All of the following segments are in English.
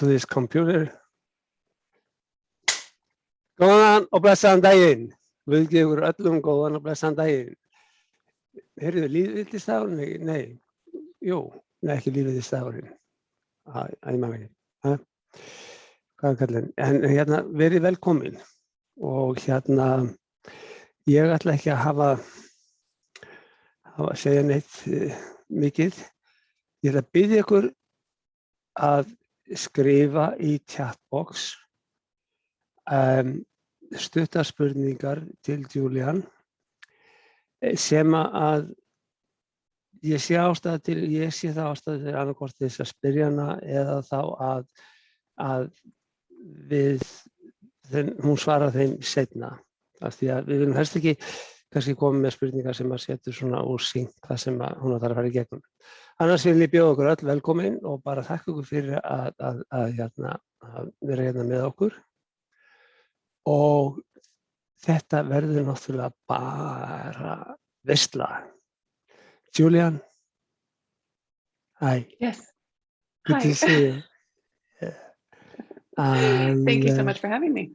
to this computer. Góðan og blessaðan daginn. Við gefur öllum góðan og blessaðan daginn. Heyrðu, lýðveldisdagurinn? Nei. Jú, nei, ekki lýðveldisdagurinn. Ég man ekki. Hvað kallinn? En hérna, verið velkomin. Og hérna, ég ætla ekki að segja neitt mikið. Ég ætla að biðja ykkur að skrifa í chatbox stuttar spurningar til Julieanne sem að ég sé það ástæðu til annarkvort þess að spyrja hana eða þá að hún svarar þeim seinna. Af því að við viljum helst ekki kannski koma með spurningar sem að setur svona úr synk það sem að hún þarf að fara í gegnum. Annars vil ég bjóða okkur öll velkomin og bara þakka okkur fyrir að vera hérna með okkur. Og þetta verður náttúrulega bara veisla. Julieanne. Hi. Yes. Good Hi. to see you. Yeah. And, thank you so much for having me.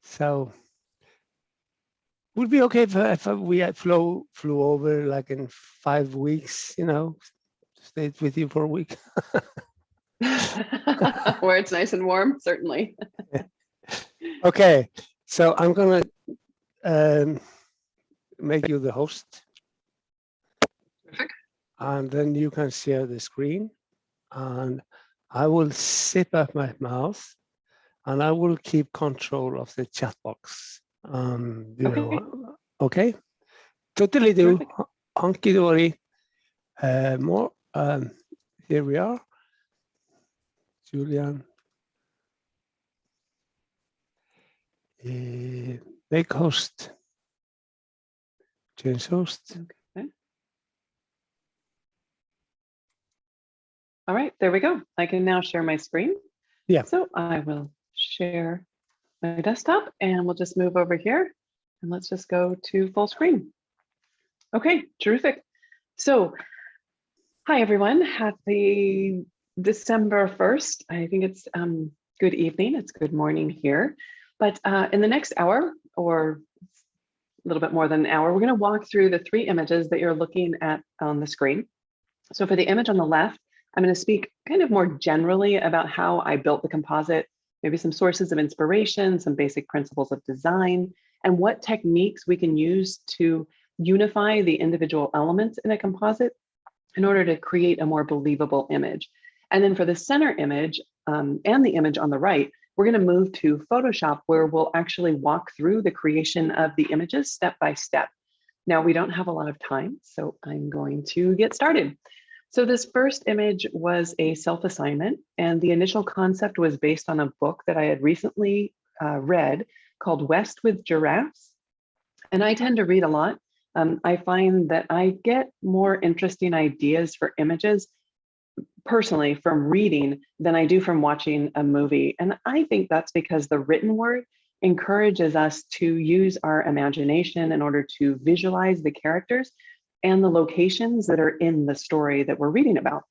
So would it be okay if we flew over like in 5 weeks, stayed with you for a week? Where it's nice and warm, certainly. Okay, so I'm gonna make you the host. Perfect. And then you can share the screen and I will zip up my mouth and I will keep control of the chat box. Okay? Totally do. Honky dory. Here we are. Julieanne. Make host. Change host. Okay. All right, there we go. I can now share my screen. Yeah. So I will share my desktop and we'll just move over here and let's just go to full screen. Okay, terrific. So, hi everyone, happy December 1st. I think it's good evening, it's good morning here. But in the next hour, or a little bit more than an hour, we're gonna walk through the 3 images that you're looking at on the screen. So for the image on the left, I'm gonna speak kind of more generally about how I built the composite, maybe some sources of inspiration, some basic principles of design, and what techniques we can use to unify the individual elements in a composite in order to create a more believable image. And then for the center image and the image on the right, we're going to move to Photoshop where we'll actually walk through the creation of the images step by step. Now, we don't have a lot of time, so I'm going to get started. So this first image was a self-assignment, and the initial concept was based on a book that I had recently read called West with Giraffes. And I tend to read a lot. I find that I get more interesting ideas for images personally from reading than I do from watching a movie. And I think that's because the written word encourages us to use our imagination in order to visualize the characters and the locations that are in the story that we're reading about.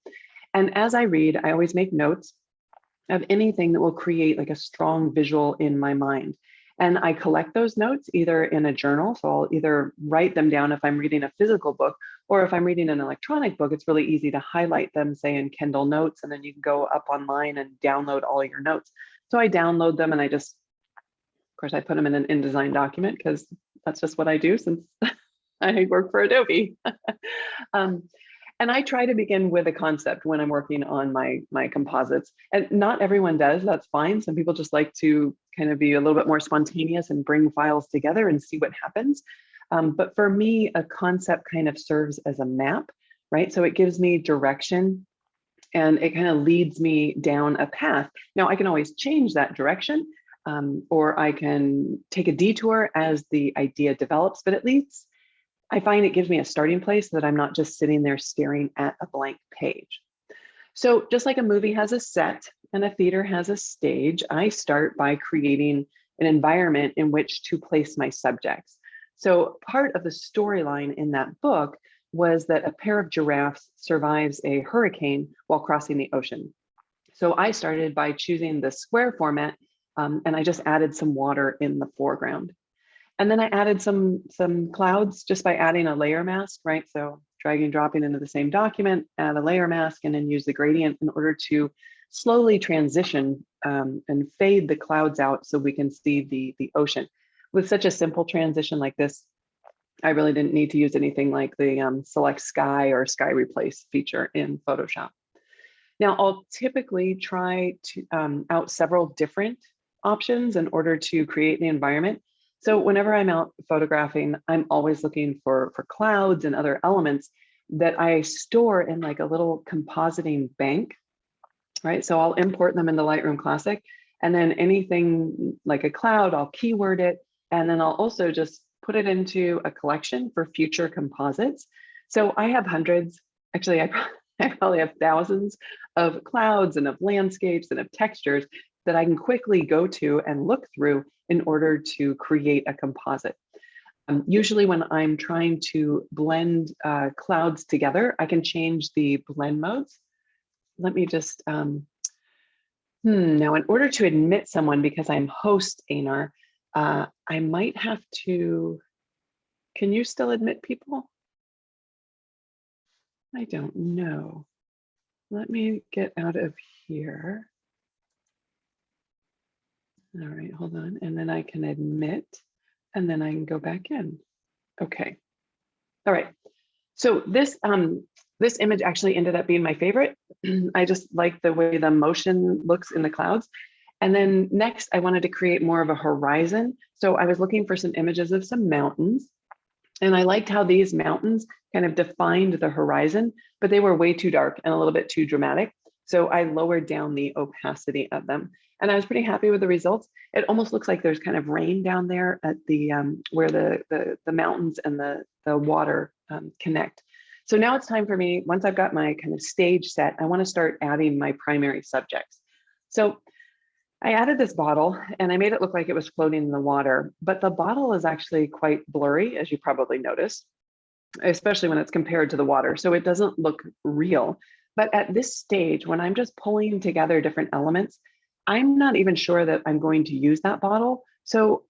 And as I read, I always make notes of anything that will create like a strong visual in my mind. And I collect those notes either in a journal, so I'll either write them down if I'm reading a physical book, or if I'm reading an electronic book, it's really easy to highlight them, say in Kindle Notes, and then you can go up online and download all your notes. So I download them and of course, I put them in an InDesign document because that's just what I do since I work for Adobe. And I try to begin with a concept when I'm working on my composites. And not everyone does, that's fine. Some people just like to kind of be a little bit more spontaneous and bring files together and see what happens. But for me, a concept kind of serves as a map, right? So it gives me direction and it kind of leads me down a path. Now I can always change that direction or I can take a detour as the idea develops, but at least I find it gives me a starting place so that I'm not just sitting there staring at a blank page. So just like a movie has a set and a theater has a stage, I start by creating an environment in which to place my subjects. So part of the storyline in that book was that a pair of giraffes survives a hurricane while crossing the ocean. So I started by choosing the square format, and I just added some water in the foreground. And then I added some clouds just by adding a layer mask, right? So dragging and dropping into the same document, add a layer mask, and then use the gradient in order to slowly transition and fade the clouds out so we can see the ocean. With such a simple transition like this, I really didn't need to use anything like the select sky or sky replace feature in Photoshop. Now, I'll typically try to out several different options in order to create the environment. So whenever I'm out photographing, I'm always looking for clouds and other elements that I store in like a little compositing bank, right? So I'll import them into Lightroom Classic, and then anything like a cloud, I'll keyword it, and then I'll also just put it into a collection for future composites. So I have hundreds, actually I probably have thousands of clouds and of landscapes and of textures that I can quickly go to and look through in order to create a composite. Usually when I'm trying to blend clouds together, I can change the blend modes. Let me just, now in order to admit someone, because I'm host Einar, I might have to, can you still admit people? I don't know. Let me get out of here. All right, hold on. And then I can admit, and then I can go back in. Okay. All right. So this image actually ended up being my favorite. I just like the way the motion looks in the clouds. And then next, I wanted to create more of a horizon. So I was looking for some images of some mountains. And I liked how these mountains kind of defined the horizon, but they were way too dark and a little bit too dramatic. So I lowered down the opacity of them. And I was pretty happy with the results. It almost looks like there's kind of rain down there at the where the mountains and the water connect. So now it's time for me, once I've got my kind of stage set, I want to start adding my primary subjects. So I added this bottle and I made it look like it was floating in the water, but the bottle is actually quite blurry, as you probably noticed, especially when it's compared to the water. So it doesn't look real. But at this stage, when I'm just pulling together different elements, I'm not even sure that I'm going to use that bottle. So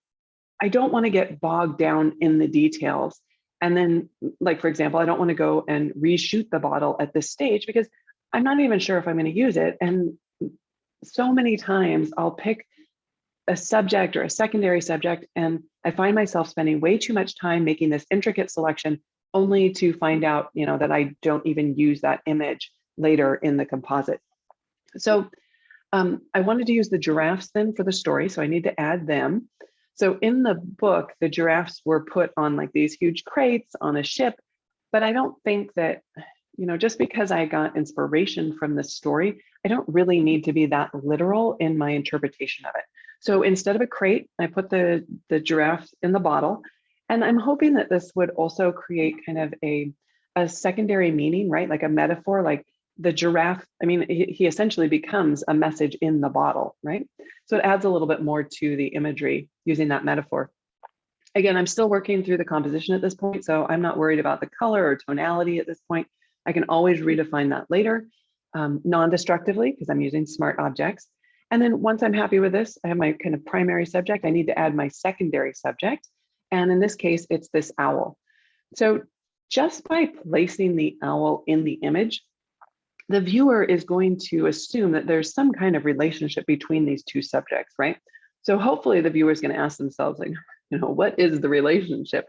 I don't want to get bogged down in the details. And then, like, for example, I don't want to go and reshoot the bottle at this stage because I'm not even sure if I'm going to use it. And so many times I'll pick a subject or a secondary subject, and I find myself spending way too much time making this intricate selection only to find out, that I don't even use that image later in the composite. So I wanted to use the giraffes then for the story, so I need to add them. So in the book, the giraffes were put on like these huge crates on a ship, but I don't think that, just because I got inspiration from this story, I don't really need to be that literal in my interpretation of it. So instead of a crate, I put the giraffes in the bottle, and I'm hoping that this would also create kind of a secondary meaning, right? Like a metaphor, like the giraffe, he essentially becomes a message in the bottle, right? So it adds a little bit more to the imagery using that metaphor. Again, I'm still working through the composition at this point, so I'm not worried about the color or tonality at this point. I can always redefine that later, non-destructively, because I'm using smart objects. And then once I'm happy with this, I have my kind of primary subject. I need to add my secondary subject. And in this case, it's this owl. So just by placing the owl in the image, the viewer is going to assume that there's some kind of relationship between these two subjects, right? So hopefully the viewer is going to ask themselves, like, what is the relationship?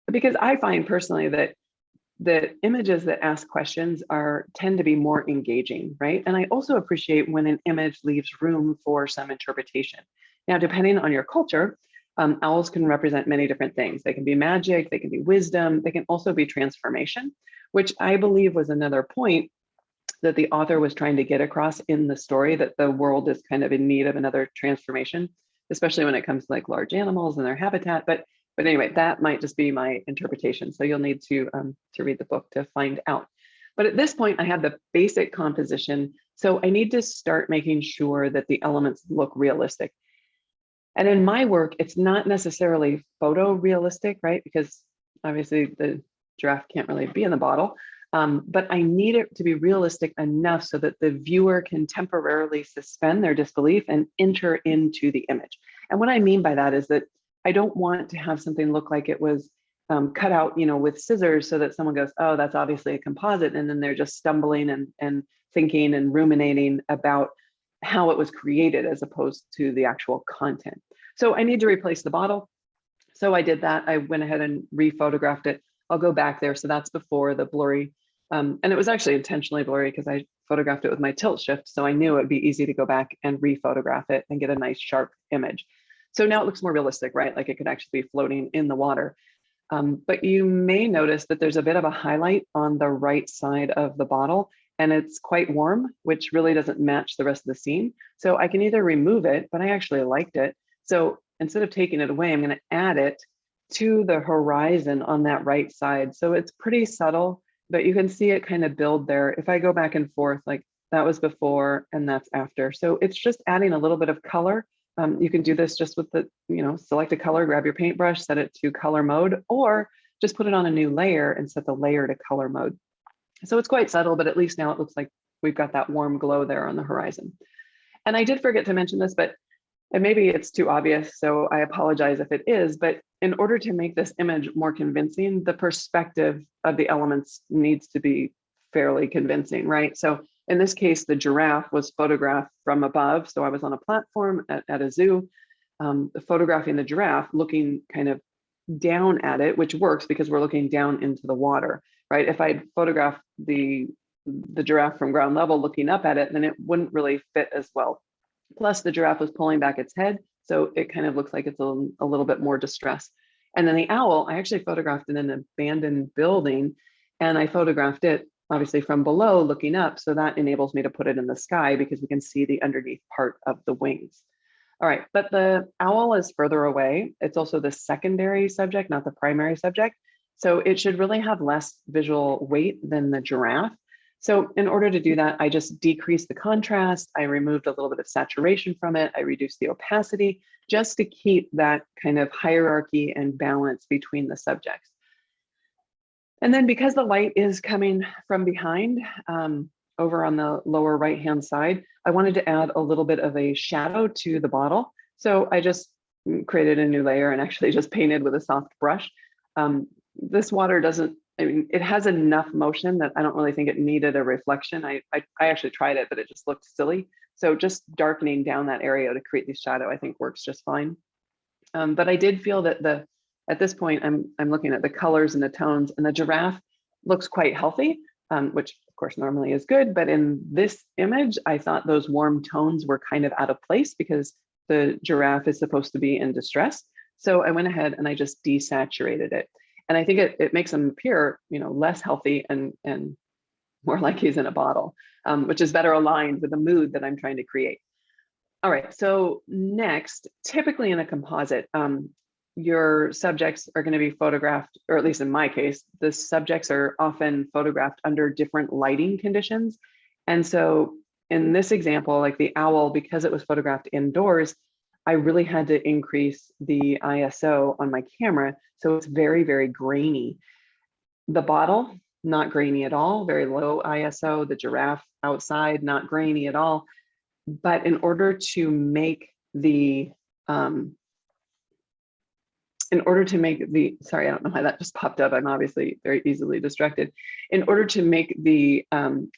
Because I find personally that the images that ask questions tend to be more engaging, right? And I also appreciate when an image leaves room for some interpretation. Now, depending on your culture, owls can represent many different things. They can be magic, they can be wisdom, they can also be transformation, which I believe was another point that the author was trying to get across in the story, that the world is kind of in need of another transformation, especially when it comes to like large animals and their habitat. But anyway, that might just be my interpretation. So you'll need to read the book to find out. But at this point, I have the basic composition. So I need to start making sure that the elements look realistic. And in my work, it's not necessarily photorealistic, right? Because obviously the giraffe can't really be in the bottle, but I need it to be realistic enough so that the viewer can temporarily suspend their disbelief and enter into the image. And what I mean by that is that I don't want to have something look like it was cut out, with scissors so that someone goes, oh, that's obviously a composite. And then they're just stumbling and thinking and ruminating about how it was created as opposed to the actual content. So I need to replace the bottle. So I did that. I went ahead and rephotographed it. I'll go back there. So that's before the blurry. And it was actually intentionally blurry because I photographed it with my tilt shift. So I knew it'd be easy to go back and rephotograph it and get a nice sharp image. So now it looks more realistic, right? Like it could actually be floating in the water. But you may notice that there's a bit of a highlight on the right side of the bottle, and it's quite warm, which really doesn't match the rest of the scene. So I can either remove it, but I actually liked it. So instead of taking it away, I'm going to add it to the horizon on that right side. So it's pretty subtle, but you can see it kind of build there. If I go back and forth, like that was before and that's after. So it's just adding a little bit of color. You can do this just with the, select a color, grab your paintbrush, set it to color mode, or just put it on a new layer and set the layer to color mode. So it's quite subtle, but at least now it looks like we've got that warm glow there on the horizon. And I did forget to mention this, and maybe it's too obvious, so I apologize if it is, but in order to make this image more convincing, the perspective of the elements needs to be fairly convincing, right? So in this case, the giraffe was photographed from above. So I was on a platform at a zoo, photographing the giraffe, looking kind of down at it, which works because we're looking down into the water, right? If I'd photographed the giraffe from ground level looking up at it, then it wouldn't really fit as well. Plus the giraffe was pulling back its head. So it kind of looks like it's a little bit more distressed. And then the owl, I actually photographed in an abandoned building, and I photographed it obviously from below looking up. So that enables me to put it in the sky because we can see the underneath part of the wings. All right, but the owl is further away. It's also the secondary subject, not the primary subject. So it should really have less visual weight than the giraffe. So in order to do that, I just decreased the contrast. I removed a little bit of saturation from it. I reduced the opacity just to keep that kind of hierarchy and balance between the subjects. And then because the light is coming from behind, over on the lower right-hand side, I wanted to add a little bit of a shadow to the bottle. So I just created a new layer and actually just painted with a soft brush. This water doesn't, it has enough motion that I don't really think it needed a reflection. I actually tried it, but it just looked silly. So just darkening down that area to create the shadow, I think works just fine. But I did feel that at this point, I'm looking at the colors and the tones, and the giraffe looks quite healthy, which of course normally is good. But in this image, I thought those warm tones were kind of out of place because the giraffe is supposed to be in distress. So I went ahead and I just desaturated it. And I think it makes him appear, less healthy and more like he's in a bottle, which is better aligned with the mood that I'm trying to create. All right, so next, typically in a composite, your subjects are going to be photographed, or at least in my case, the subjects are often photographed under different lighting conditions. And so in this example, like the owl, because it was photographed indoors, I really had to increase the ISO on my camera. So it's very, very grainy. The bottle, not grainy at all, very low ISO. The giraffe outside, not grainy at all. But in order to make the, sorry, I don't know why that just popped up. I'm obviously very easily distracted. In order to make the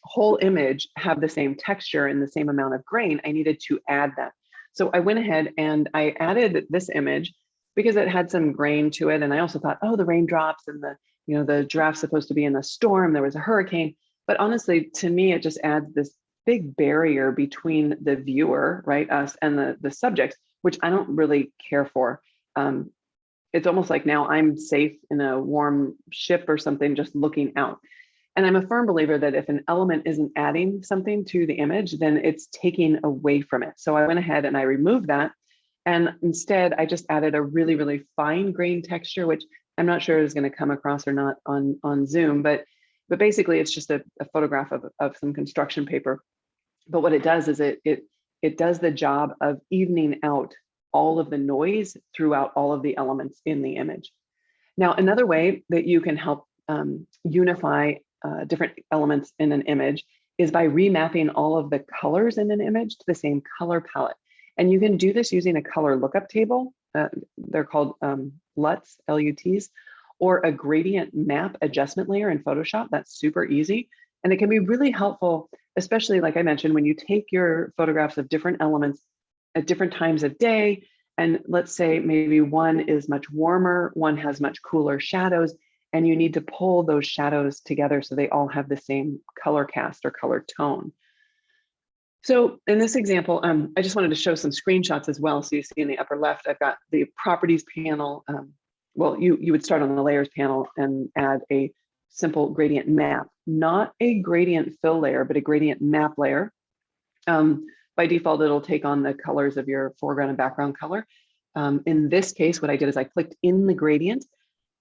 whole image have the same texture and the same amount of grain, I needed to add that. So I went ahead and I added this image because it had some grain to it. And I also thought, oh, the raindrops and the giraffe's supposed to be in a storm. There was a hurricane. But honestly, to me, it just adds this big barrier between the viewer, right, us, and the subjects, which I don't really care for. It's almost like now I'm safe in a warm ship or something, just looking out. And I'm a firm believer that if an element isn't adding something to the image, then it's taking away from it. So I went ahead and I removed that. And instead, I just added a really, really fine grain texture, which I'm not sure is going to come across or not on Zoom, but basically it's just a photograph of some construction paper. But what it does is it does the job of evening out all of the noise throughout all of the elements in the image. Now, another way that you can help unify different elements in an image is by remapping all of the colors in an image to the same color palette. And you can do this using a color lookup table. They're called LUTs, L-U-Ts, or a gradient map adjustment layer in Photoshop. That's super easy. And it can be really helpful, especially like I mentioned, when you take your photographs of different elements at different times of day. And let's say maybe one is much warmer, one has much cooler shadows, and you need to pull those shadows together so they all have the same color cast or color tone. So in this example, I just wanted to show some screenshots as well. So you see in the upper left, I've got the properties panel. Well, you would start on the layers panel and add a simple gradient map, not a gradient fill layer, but a gradient map layer. By default, it'll take on the colors of your foreground and background color. In this case, what I did is I clicked in the gradient,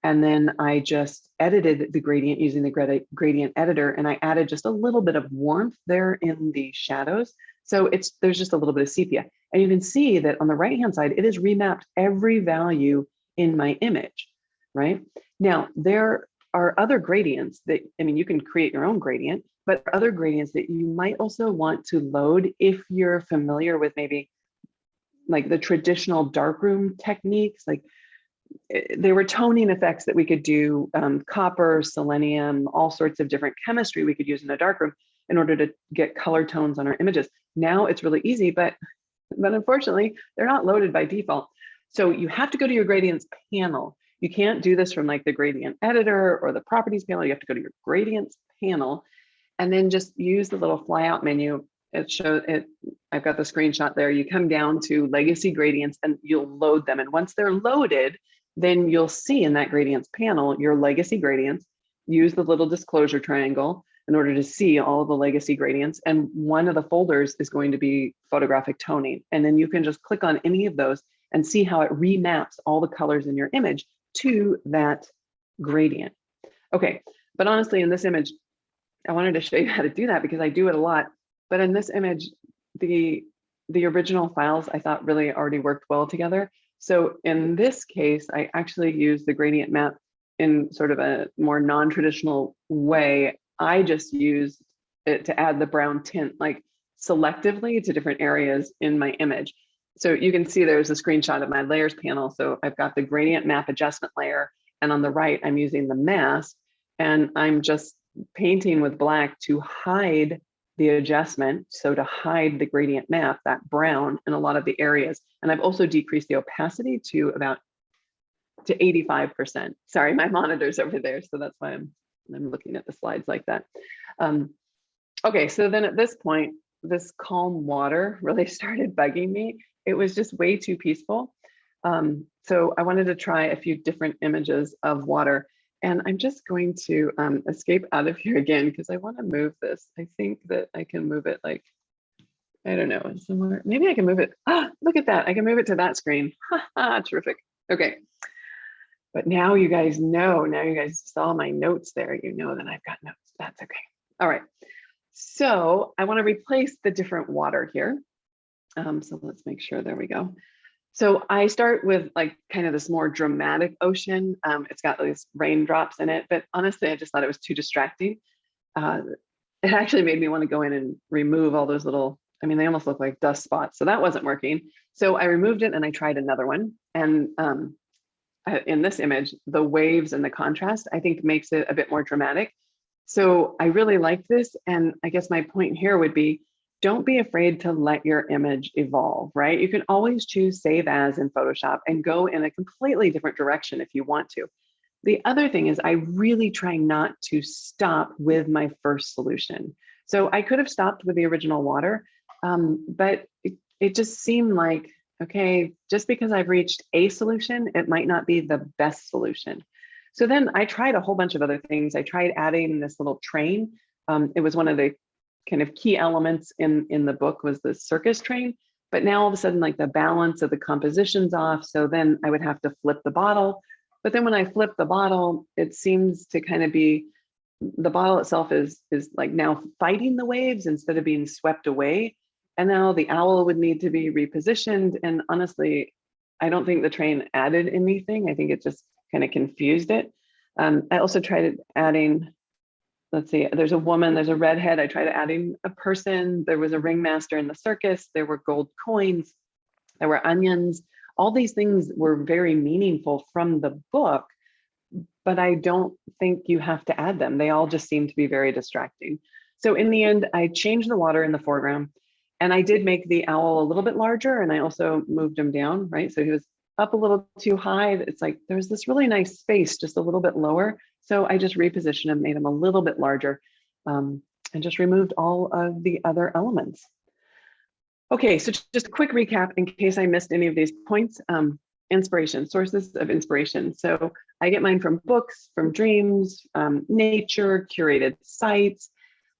and then I just edited the gradient using the gradient editor, and I added just a little bit of warmth there in the shadows. So there's just a little bit of sepia. And you can see that on the right-hand side, it has remapped every value in my image, right? Now, there are other gradients that, I mean, you can create your own gradient, but other gradients that you might also want to load if you're familiar with maybe like the traditional darkroom techniques. Like there were toning effects that we could do, copper, selenium, all sorts of different chemistry we could use in a darkroom in order to get color tones on our images. Now it's really easy, but unfortunately, they're not loaded by default. So you have to go to your gradients panel. You can't do this from like the gradient editor or the properties panel. You have to go to your gradients panel and then just use the little flyout menu. It shows it. I've got the screenshot there. You come down to legacy gradients and you'll load them. And once they're loaded, then you'll see in that gradients panel, your legacy gradients. Use the little disclosure triangle in order to see all of the legacy gradients. And one of the folders is going to be photographic toning. And then you can just click on any of those and see how it remaps all the colors in your image to that gradient. Okay, but honestly, in this image, I wanted to show you how to do that because I do it a lot. But in this image, the original files I thought really already worked well together. So in this case, I actually used the gradient map in sort of a more non-traditional way. I just used it to add the brown tint, like selectively to different areas in my image. So you can see there's a screenshot of my layers panel. So I've got the gradient map adjustment layer, and on the right, I'm using the mask, and I'm just painting with black to hide the adjustment. So to hide the gradient map, that brown in a lot of the areas. And I've also decreased the opacity to 85%. Sorry, my monitor's over there. So that's why I'm looking at the slides like that. Okay, so then at this point, this calm water really started bugging me. It was just way too peaceful. So I wanted to try a few different images of water. And I'm just going to escape out of here again because I want to move this. I think that I can move it like, I don't know, somewhere. Maybe I can move it. Ah, look at that. I can move it to that screen. Terrific. Okay. But now you guys know, now you guys saw my notes there. You know that I've got notes. That's okay. All right. So I want to replace the different water here. So let's make sure, there we go. So I start with like kind of this more dramatic ocean. It's got these raindrops in it, but honestly, I just thought it was too distracting. It actually made me want to go in and remove all those little, I mean, they almost look like dust spots. So that wasn't working. So I removed it and I tried another one. And in this image, the waves and the contrast, I think makes it a bit more dramatic. So I really like this. And I guess my point here would be, don't be afraid to let your image evolve, right? You can always choose save as in Photoshop and go in a completely different direction if you want to. The other thing is I really try not to stop with my first solution. So I could have stopped with the original water, but it just seemed like, okay, just because I've reached a solution, it might not be the best solution. So then I tried a whole bunch of other things. I tried adding this little train. It was one of the kind of key elements in the book was the circus train, but now all of a sudden like the balance of the composition's off. So then I would have to flip the bottle. But then when I flip the bottle, it seems to kind of be, the bottle itself is like now fighting the waves instead of being swept away. And now the owl would need to be repositioned. And honestly, I don't think the train added anything. I think it just kind of confused it. I also tried adding, let's see, there's a woman, there's a redhead. I tried adding a person. There was a ringmaster in the circus. There were gold coins. There were onions. All these things were very meaningful from the book, but I don't think you have to add them. They all just seem to be very distracting. So in the end, I changed the water in the foreground, and I did make the owl a little bit larger, and I also moved him down, right? So he was up a little too high. It's like there's this really nice space just a little bit lower. So I just repositioned him, made him a little bit larger, and just removed all of the other elements. Okay, so just a quick recap in case I missed any of these points. Inspiration, sources of inspiration. So I get mine from books, from dreams, nature, curated sites.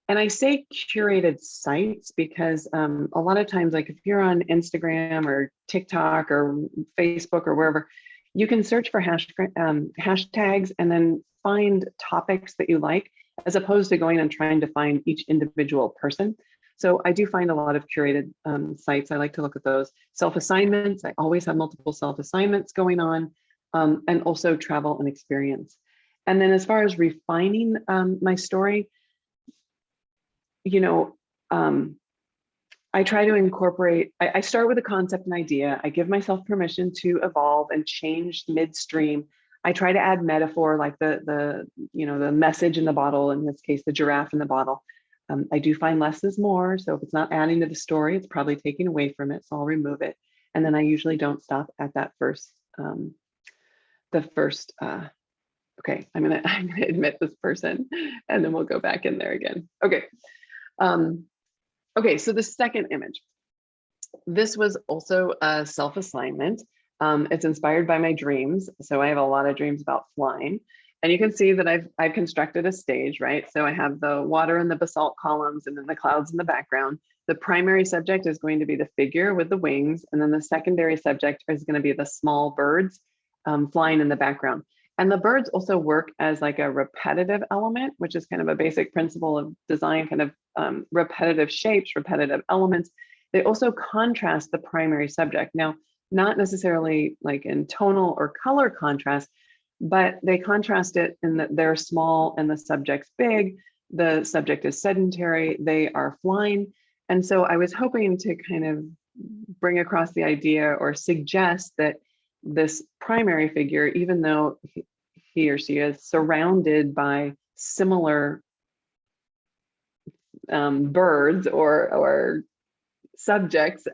And I say curated sites because a lot of times, like if you're on Instagram or TikTok or Facebook or wherever, you can search for hashtags and then find topics that you like, as opposed to going and trying to find each individual person. So I do find a lot of curated sites. I like to look at those. Self-assignments, I always have multiple self-assignments going on, and also travel and experience. And then as far as refining my story, I try to incorporate, I start with a concept and idea. I give myself permission to evolve and change midstream. I try to add metaphor, like the message in the bottle, in this case, the giraffe in the bottle. I do find less is more. So if it's not adding to the story, it's probably taking away from it. So I'll remove it. And then I usually don't stop at that first, okay, I'm gonna admit this person, and then we'll go back in there again. Okay. Okay, so the second image. This was also a self-assignment. It's inspired by my dreams. So I have a lot of dreams about flying. And you can see that I've constructed a stage, right? So I have the water and the basalt columns and then the clouds in the background. The primary subject is going to be the figure with the wings. And then the secondary subject is going to be the small birds flying in the background. And the birds also work as like a repetitive element, which is kind of a basic principle of design, kind of repetitive shapes, repetitive elements. They also contrast the primary subject. Now, not necessarily like in tonal or color contrast, but they contrast it in that they're small and the subject's big. The subject is sedentary, they are flying. And so I was hoping to kind of bring across the idea or suggest that this primary figure, even though he or she is surrounded by similar birds or subjects,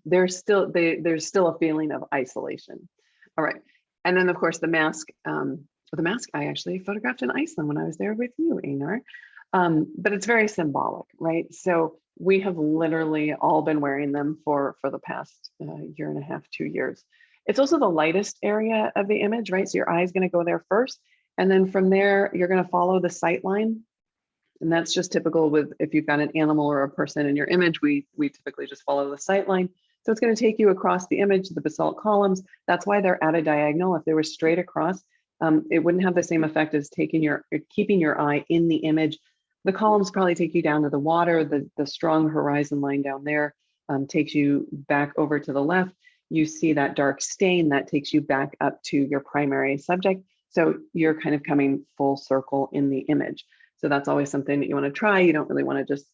there's still a feeling of isolation. All right. And then, of course, the mask. The mask I actually photographed in Iceland when I was there with you, Einar. But it's very symbolic, right? So we have literally all been wearing them for the past year and a half, 2 years. It's also the lightest area of the image, right? So your eye is going to go there first. And then from there, you're going to follow the sight line. And that's just typical with if you've got an animal or a person in your image, we typically just follow the sight line. So it's going to take you across the image, the basalt columns. That's why they're at a diagonal. If they were straight across, it wouldn't have the same effect as keeping your eye in the image. The columns probably take you down to the water. The strong horizon line down there takes you back over to the left. You see that dark stain that takes you back up to your primary subject. So you're kind of coming full circle in the image. So that's always something that you want to try. You don't really want to just,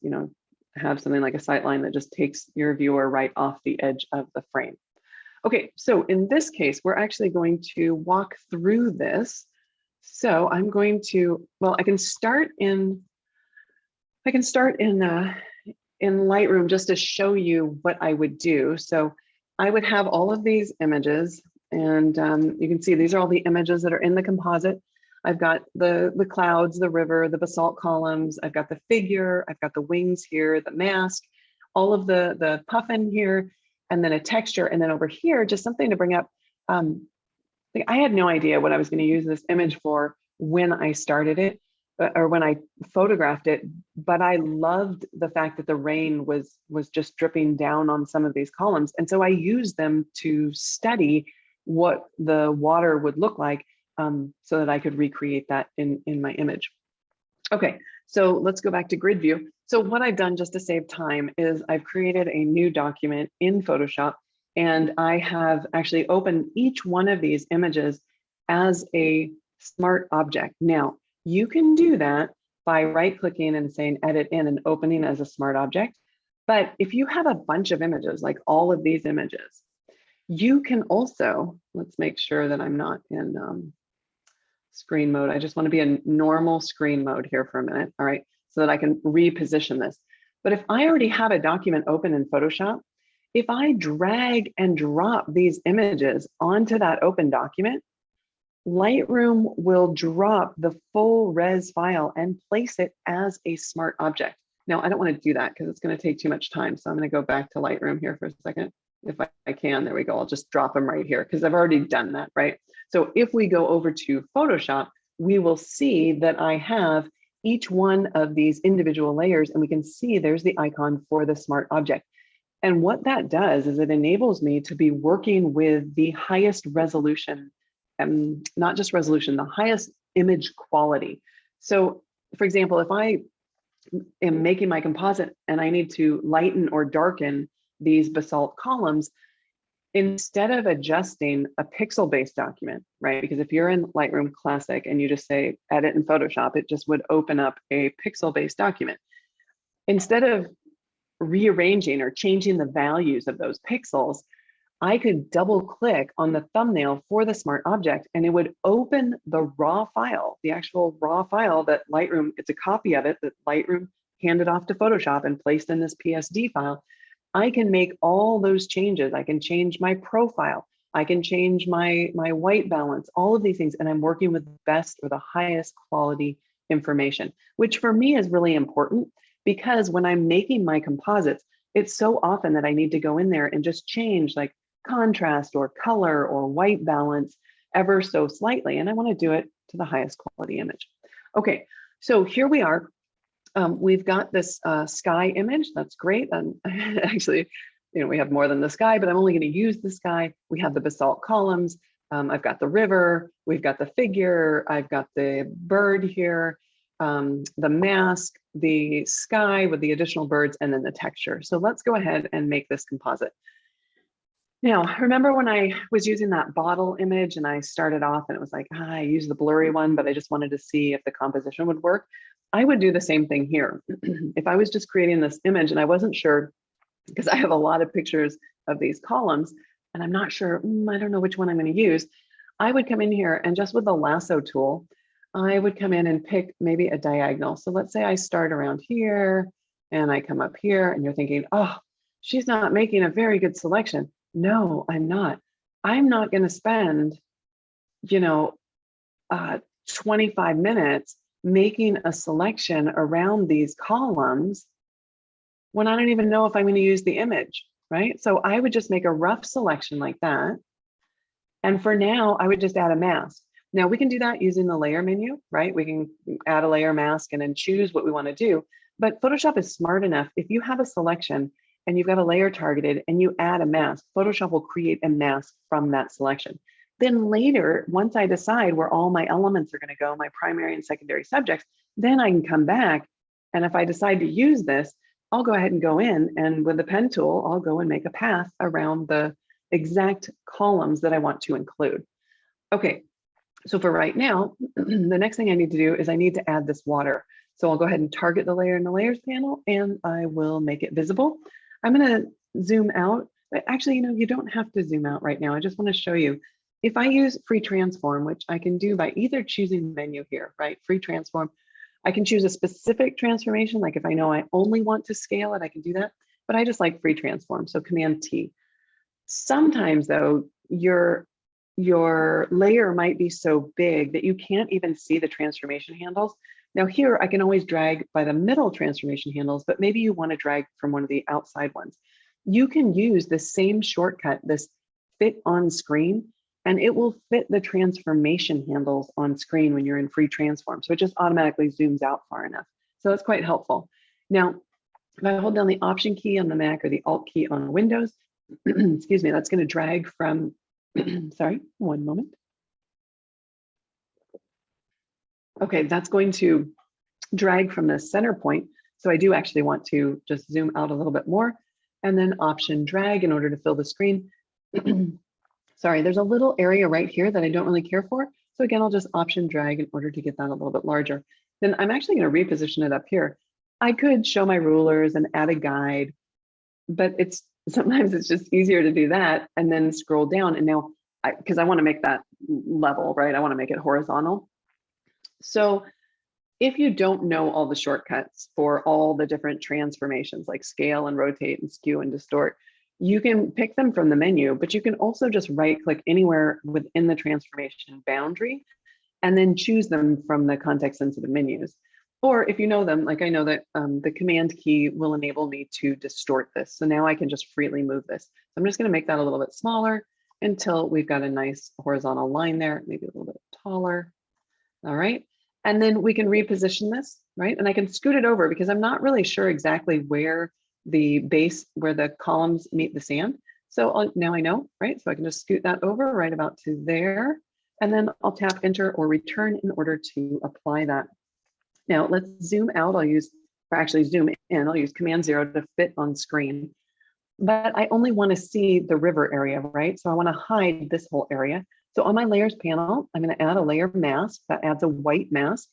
have something like a sight line that just takes your viewer right off the edge of the frame. Okay, so in this case, we're actually going to walk through this. So I'm going to, well, I can start in Lightroom just to show you what I would do. So I would have all of these images, and you can see these are all the images that are in the composite. I've got the clouds, the river, the basalt columns. I've got the figure. I've got the wings here, the mask, all of the puffin here, and then a texture. And then over here, just something to bring up. Like I had no idea what I was going to use this image for when I started it or when I photographed it, but I loved the fact that the rain was just dripping down on some of these columns. And so I used them to study what the water would look like, so that I could recreate that in my image. Okay, so let's go back to grid view. So what I've done just to save time is I've created a new document in Photoshop, and I have actually opened each one of these images as a smart object. Now, you can do that by right-clicking and saying edit in and opening as a smart object. But if you have a bunch of images, like all of these images, you can also, let's make sure that I'm not in screen mode. I just want to be in normal screen mode here for a minute, all right, so that I can reposition this. But if I already have a document open in Photoshop, if I drag and drop these images onto that open document, Lightroom will drop the full res file and place it as a smart object. Now, I don't want to do that because it's going to take too much time. So I'm going to go back to Lightroom here for a second. If I can, there we go. I'll just drop them right here because I've already done that, right? So if we go over to Photoshop, we will see that I have each one of these individual layers, and we can see there's the icon for the smart object. And what that does is it enables me to be working with the highest resolution, not just resolution, the highest image quality. So for example, if I am making my composite and I need to lighten or darken these basalt columns, instead of adjusting a pixel-based document, right? Because if you're in Lightroom Classic and you just say edit in Photoshop, it just would open up a pixel-based document. Instead of rearranging or changing the values of those pixels, I could double click on the thumbnail for the smart object and it would open the raw file, the actual raw file that Lightroom, it's a copy of it that Lightroom handed off to Photoshop and placed in this PSD file. I can make all those changes. I can change my profile. I can change my white balance, all of these things. And I'm working with the best or the highest quality information, which for me is really important because when I'm making my composites, it's so often that I need to go in there and just change like contrast or color or white balance ever so slightly. And I want to do it to the highest quality image. Okay, so here we are. We've got this sky image. That's great. Actually, we have more than the sky, but I'm only going to use the sky. We have the basalt columns. I've got the river. We've got the figure. I've got the bird here, the mask, the sky with the additional birds, and then the texture. So let's go ahead and make this composite. Now, remember when I was using that bottle image and I started off and it was like, I used the blurry one, but I just wanted to see if the composition would work. I would do the same thing here. If I was just creating this image and I wasn't sure, because I have a lot of pictures of these columns and I'm not sure, I don't know which one I'm going to use. I would come in here and just with the lasso tool, I would come in and pick maybe a diagonal. So let's say I start around here and I come up here and you're thinking, oh, she's not making a very good selection. No, I'm not. I'm not going to spend, 25 minutes making a selection around these columns when I don't even know if I'm going to use the image, right? So I would just make a rough selection like that. And for now, I would just add a mask. Now we can do that using the layer menu, right? We can add a layer mask and then choose what we want to do. But Photoshop is smart enough. If you have a selection and you've got a layer targeted and you add a mask, Photoshop will create a mask from that selection. Then later, once I decide where all my elements are going to go, my primary and secondary subjects, then I can come back. And if I decide to use this, I'll go ahead and go in and with the pen tool, I'll go and make a path around the exact columns that I want to include. Okay, so for right now, the next thing I need to do is I need to add this water. So I'll go ahead and target the layer in the layers panel and I will make it visible. I'm going to zoom out, but actually, you don't have to zoom out right now. I just want to show you. If I use free transform, which I can do by either choosing the menu here, right? Free transform. I can choose a specific transformation. Like if I know I only want to scale it, I can do that. But I just like free transform. So Command T. Sometimes though, your layer might be so big that you can't even see the transformation handles. Now here, I can always drag by the middle transformation handles, but maybe you want to drag from one of the outside ones. You can use the same shortcut, this fit on screen, and it will fit the transformation handles on screen when you're in free transform. So it just automatically zooms out far enough. So that's quite helpful. Now, if I hold down the Option key on the Mac or the Alt key on Windows, excuse me, that's going to drag from, sorry, one moment. Okay, that's going to drag from the center point. So I do actually want to just zoom out a little bit more and then Option drag in order to fill the screen. Sorry, there's a little area right here that I don't really care for. So again, I'll just option drag in order to get that a little bit larger. Then I'm actually going to reposition it up here. I could show my rulers and add a guide, but sometimes it's just easier to do that and then scroll down. And now, because I want to make that level, right? I want to make it horizontal. So if you don't know all the shortcuts for all the different transformations like scale and rotate and skew and distort, you can pick them from the menu, but you can also just right click anywhere within the transformation boundary and then choose them from the context sensitive menus. Or if you know them, like I know that the command key will enable me to distort this. So now I can just freely move this. So I'm just going to make that a little bit smaller until we've got a nice horizontal line there, maybe a little bit taller. All right. And then we can reposition this, right? And I can scoot it over because I'm not really sure exactly where where the columns meet the sand. So now I know, right? So I can just scoot that over right about to there. And then I'll tap enter or return in order to apply that. Now let's zoom out. Zoom in. I'll use Command 0 to fit on screen. But I only want to see the river area, right? So I want to hide this whole area. So on my layers panel, I'm going to add a layer mask that adds a white mask.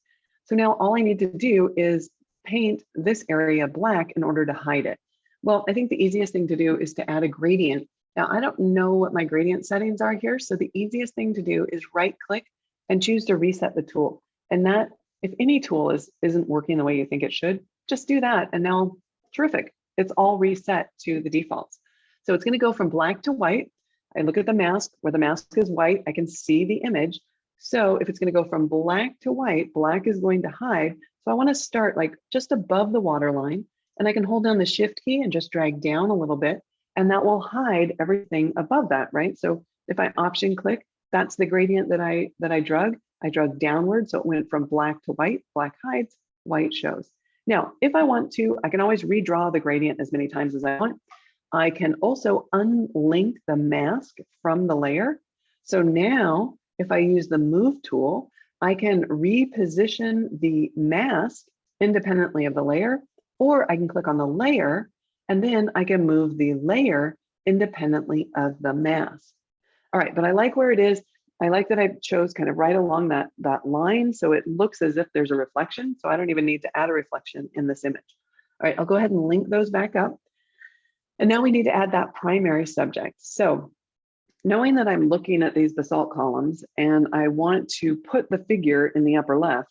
So now all I need to do is paint this area black in order to hide it. Well, I think the easiest thing to do is to add a gradient. Now, I don't know what my gradient settings are here. So the easiest thing to do is right click and choose to reset the tool. And that, if any tool isn't working the way you think it should, just do that. And now, terrific. It's all reset to the defaults. So it's going to go from black to white. I look at the mask where the mask is white. I can see the image. So if it's going to go from black to white, black is going to hide. So I want to start like just above the waterline, and I can hold down the shift key and just drag down a little bit, and that will hide everything above that, right? So if I option click, that's the gradient that I drug. I drug downward, so it went from black to white. Black hides, white shows. Now, if I want to, I can always redraw the gradient as many times as I want. I can also unlink the mask from the layer. So now, if I use the move tool, I can reposition the mask independently of the layer, or I can click on the layer, and then I can move the layer independently of the mask. All right, but I like where it is. I like that I chose kind of right along that line, so it looks as if there's a reflection, so I don't even need to add a reflection in this image. All right, I'll go ahead and link those back up. And now we need to add that primary subject. So knowing that I'm looking at these basalt columns and I want to put the figure in the upper left,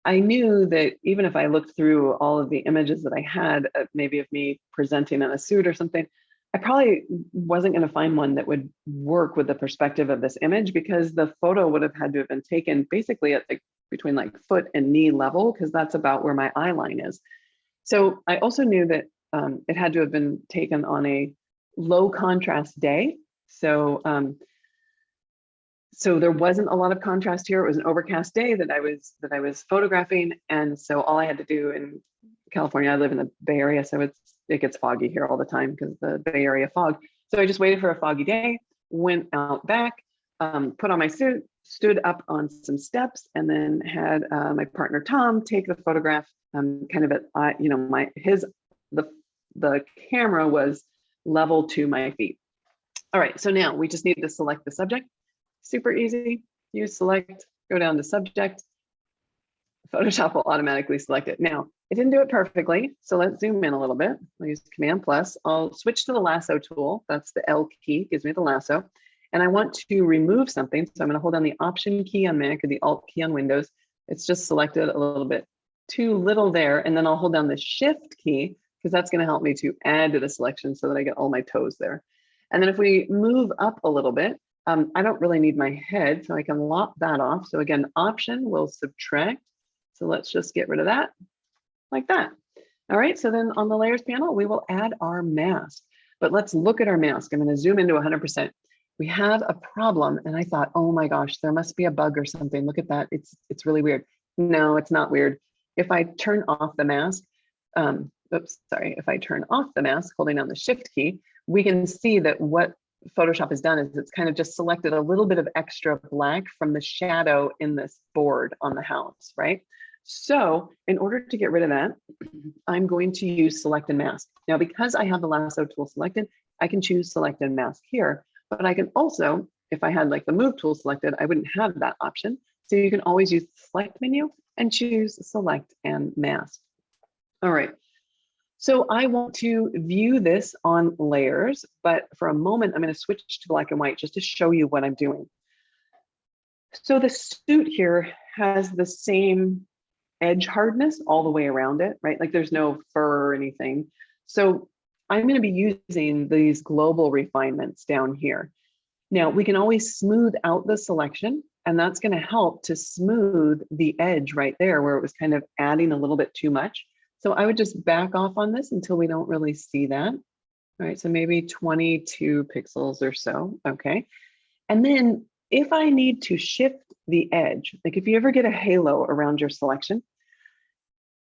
I knew that even if I looked through all of the images that I had, maybe of me presenting in a suit or something, I probably wasn't going to find one that would work with the perspective of this image, because the photo would have had to have been taken basically at between like foot and knee level, because that's about where my eye line is. So I also knew that it had to have been taken on a low contrast day. So so there wasn't a lot of contrast here. It was an overcast day that I was photographing, and so all I had to do in California, I live in the Bay Area, so it gets foggy here all the time because the Bay Area fog. So I just waited for a foggy day, went out back, put on my suit, stood up on some steps, and then had my partner Tom take the photograph. Kind of at the camera was level to my feet. All right, so now we just need to select the subject. Super easy. Use select, go down to subject. Photoshop will automatically select it. Now, it didn't do it perfectly, so let's zoom in a little bit. I'll use Command+. I'll switch to the lasso tool. That's the L key, gives me the lasso. And I want to remove something, so I'm going to hold down the Option key on Mac or the Alt key on Windows. It's just selected a little bit too little there, and then I'll hold down the Shift key, because that's going to help me to add to the selection so that I get all my toes there. And then if we move up a little bit, I don't really need my head, so I can lop that off. So again, Option will subtract. So let's just get rid of that, like that. All right, so then on the layers panel, we will add our mask. But let's look at our mask. I'm going to zoom into 100%. We have a problem, and I thought, oh my gosh, there must be a bug or something. Look at that, it's really weird. No, it's not weird. If I turn off the mask, if I turn off the mask, holding down the Shift key, we can see that what Photoshop has done is it's kind of just selected a little bit of extra black from the shadow in this board on the house, right? So in order to get rid of that, I'm going to use Select and Mask. Now, because I have the lasso tool selected, I can choose Select and Mask here, but I can also if I had like the move tool selected, I wouldn't have that option. So you can always use the select menu and choose select and mask. All right. So I want to view this on layers, but for a moment, I'm going to switch to black and white just to show you what I'm doing. So the suit here has the same edge hardness all the way around it, right? Like there's no fur or anything. So I'm going to be using these global refinements down here. Now we can always smooth out the selection, and that's going to help to smooth the edge right there where it was kind of adding a little bit too much. So I would just back off on this until we don't really see that. All right, so maybe 22 pixels or so, okay. And then if I need to shift the edge, like if you ever get a halo around your selection,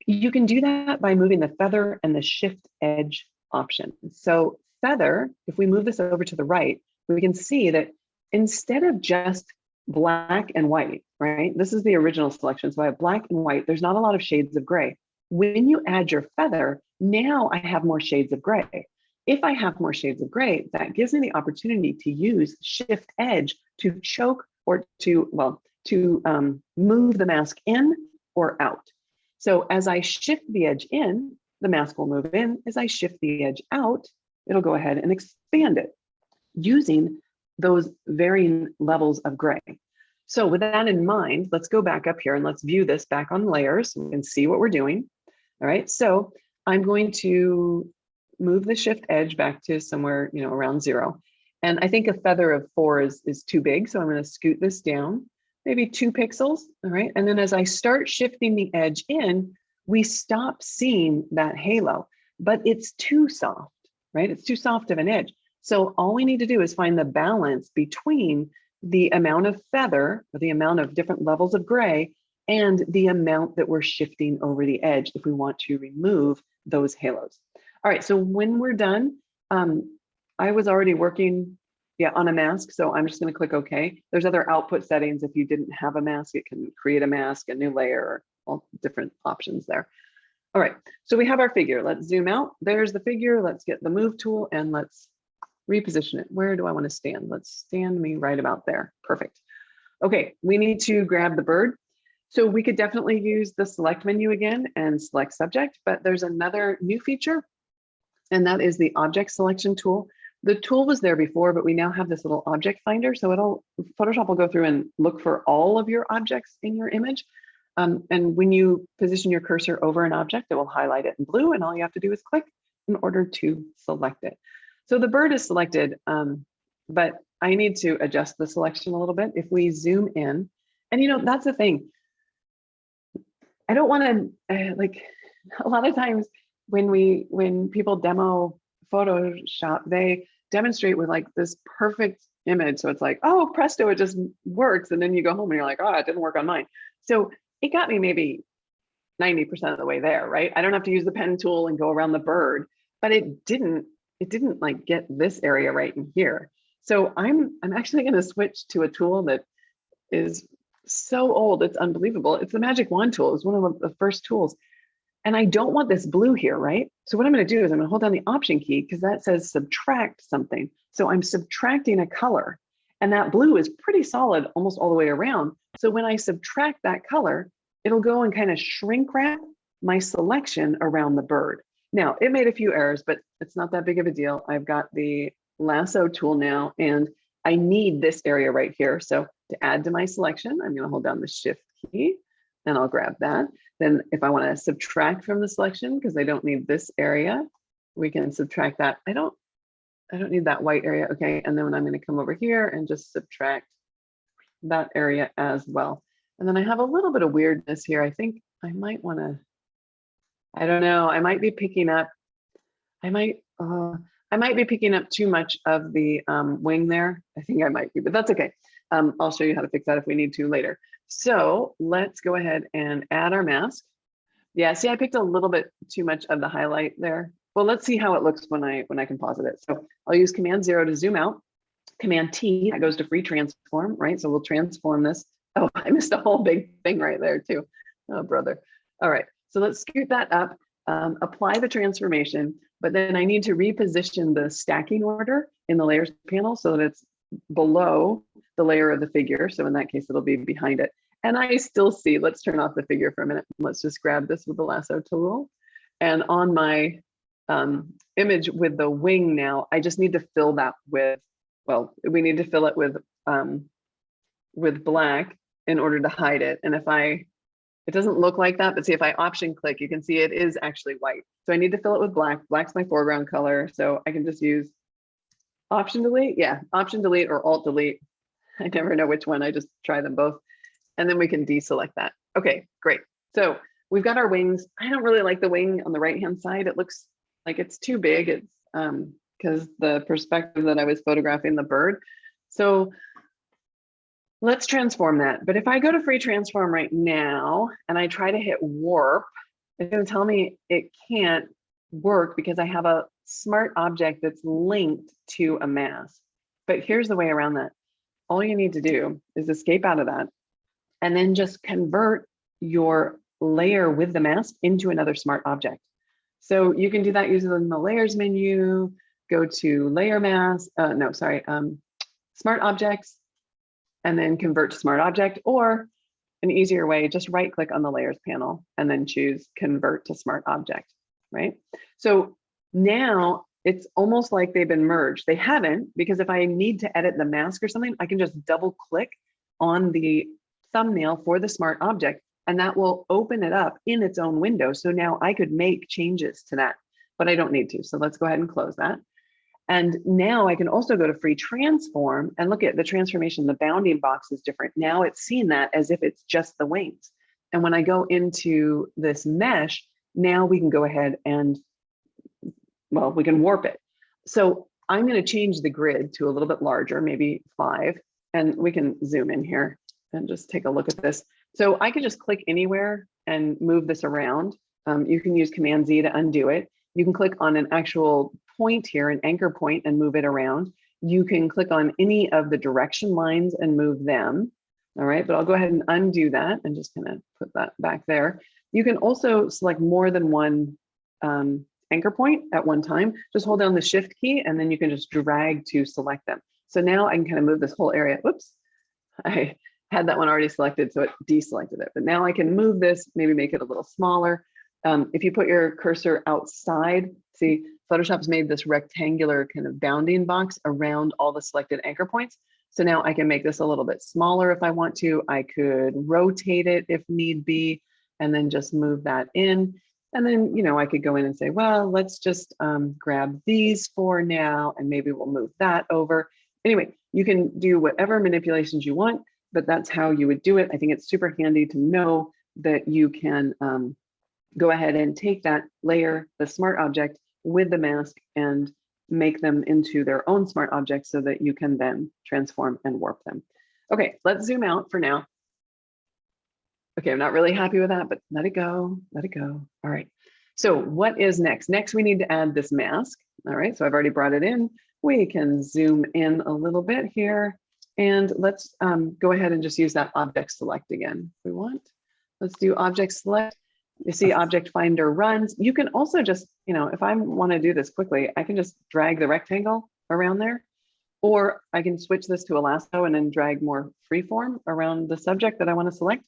you can do that by moving the feather and the shift edge option. So feather, if we move this over to the right, we can see that instead of just black and white, right? This is the original selection. So I have black and white. There's not a lot of shades of gray. When you add your feather, now I have more shades of gray. If I have more shades of gray, that gives me the opportunity to use shift edge to choke or to move the mask in or out. So as I shift the edge in, the mask will move in. As I shift the edge out, it'll go ahead and expand it using those varying levels of gray. So with that in mind, let's go back up here and let's view this back on layers so we can see what we're doing. All right, so I'm going to move the shift edge back to somewhere, around 0. And I think a feather of 4 is too big. So I'm going to scoot this down, maybe 2 pixels. All right. And then as I start shifting the edge in, we stop seeing that halo, but it's too soft, right? It's too soft of an edge. So all we need to do is find the balance between the amount of feather, or the amount of different levels of gray, and the amount that we're shifting over the edge if we want to remove those halos. All right, so when we're done, I was already working on a mask, so I'm just going to click OK. There's other output settings. If you didn't have a mask, it can create a mask, a new layer, all different options there. All right, so we have our figure. Let's zoom out. There's the figure. Let's get the move tool and let's reposition it. Where do I want to stand? Let's stand me right about there. Perfect. Okay, we need to grab the bird. So we could definitely use the select menu again and select subject, but there's another new feature, and that is the object selection tool. The tool was there before, but we now have this little object finder. So Photoshop will go through and look for all of your objects in your image. And when you position your cursor over an object, it will highlight it in blue, and all you have to do is click in order to select it. So the bird is selected, but I need to adjust the selection a little bit. If we zoom in, and that's the thing. I don't want to, like a lot of times when people demo Photoshop, they demonstrate with like this perfect image. So it's like, oh, presto, it just works. And then you go home and you're like, oh, it didn't work on mine. So it got me maybe 90% of the way there, right? I don't have to use the pen tool and go around the bird, but it didn't like get this area right in here. So I'm actually going to switch to a tool that is so old, it's unbelievable. It's the magic wand tool. It's one of the first tools. And I don't want this blue here, right? So what I'm going to do is I'm going to hold down the option key because that says subtract something. So I'm subtracting a color, and that blue is pretty solid almost all the way around. So when I subtract that color, it'll go and kind of shrink wrap my selection around the bird. Now, it made a few errors, but it's not that big of a deal. I've got the lasso tool now, and I need this area right here. So to add to my selection, I'm going to hold down the shift key and I'll grab that. Then if I want to subtract from the selection, because I don't need this area, we can subtract that. I don't need that white area. Okay. And then I'm going to come over here and just subtract that area as well. And then I have a little bit of weirdness here. I think I might want to, I don't know, I might be picking up, I might be picking up too much of the wing there. I think I might be, but that's okay. I'll show you how to fix that if we need to later. So let's go ahead and add our mask. Yeah, see, I picked a little bit too much of the highlight there. Well, let's see how it looks when I composite it. So I'll use Command-0 to zoom out. Command-T, that goes to free transform, right? So we'll transform this. Oh, I missed a whole big thing right there too. Oh, brother. All right, so let's scoot that up, apply the transformation, but then I need to reposition the stacking order in the layers panel so that it's below the layer of the figure. So in that case, it'll be behind it. And I still see, let's turn off the figure for a minute. Let's just grab this with the lasso tool. And on my image with the wing now, I just need to fill that with, well, we need to fill it with black in order to hide it. And it doesn't look like that, but see if I option click, you can see it is actually white. So I need to fill it with black. Black's my foreground color. So I can just use option delete. Yeah, option delete or alt delete. I never know which one. I just try them both. And then we can deselect that. Okay, great. So we've got our wings. I don't really like the wing on the right-hand side. It looks like it's too big. It's because the perspective that I was photographing the bird. So let's transform that. But if I go to free transform right now and I try to hit warp, it's going to tell me it can't work because I have a smart object that's linked to a mask. But here's the way around that. All you need to do is escape out of that and then just convert your layer with the mask into another smart object. So you can do that using the layers menu, go to layer mask, smart objects, and then convert to smart object, or an easier way, just right click on the layers panel and then choose convert to smart object, right? So now it's almost like they've been merged. They haven't, because if I need to edit the mask or something, I can just double click on the thumbnail for the smart object and that will open it up in its own window. So now I could make changes to that, but I don't need to. So let's go ahead and close that. And now I can also go to free transform and look at the transformation. The bounding box is different. Now it's seeing that as if it's just the wings. And when I go into this mesh, now we can go ahead and, well, we can warp it. So I'm going to change the grid to a little bit larger, maybe 5, and we can zoom in here and just take a look at this. So I can just click anywhere and move this around. You can use Command Z to undo it. You can click on an actual point here, an anchor point, and move it around. You can click on any of the direction lines and move them. All right, but I'll go ahead and undo that and just kind of put that back there. You can also select more than one anchor point at one time. Just hold down the shift key and then you can just drag to select them. So now I can kind of move this whole area. Whoops, I had that one already selected, so it deselected it. But now I can move this, maybe make it a little smaller. If you put your cursor outside, see, Photoshop's made this rectangular kind of bounding box around all the selected anchor points. So now I can make this a little bit smaller if I want to. I could rotate it if need be, and then just move that in. And then, you know, I could go in and say, well, let's just grab these for now, and maybe we'll move that over. Anyway, you can do whatever manipulations you want, but that's how you would do it. I think it's super handy to know that you can go ahead and take that layer, the smart object, with the mask and make them into their own smart objects so that you can then transform and warp them. Okay, let's zoom out for now. Okay, I'm not really happy with that, but let it go, let it go. All right, so what is next? Next, we need to add this mask. All right, so I've already brought it in. We can zoom in a little bit here and let's go ahead and just use that object select again if we want. Let's do object select. You see object finder runs. You can also just, you know, if I want to do this quickly, I can just drag the rectangle around there, or I can switch this to a lasso and then drag more freeform around the subject that I want to select.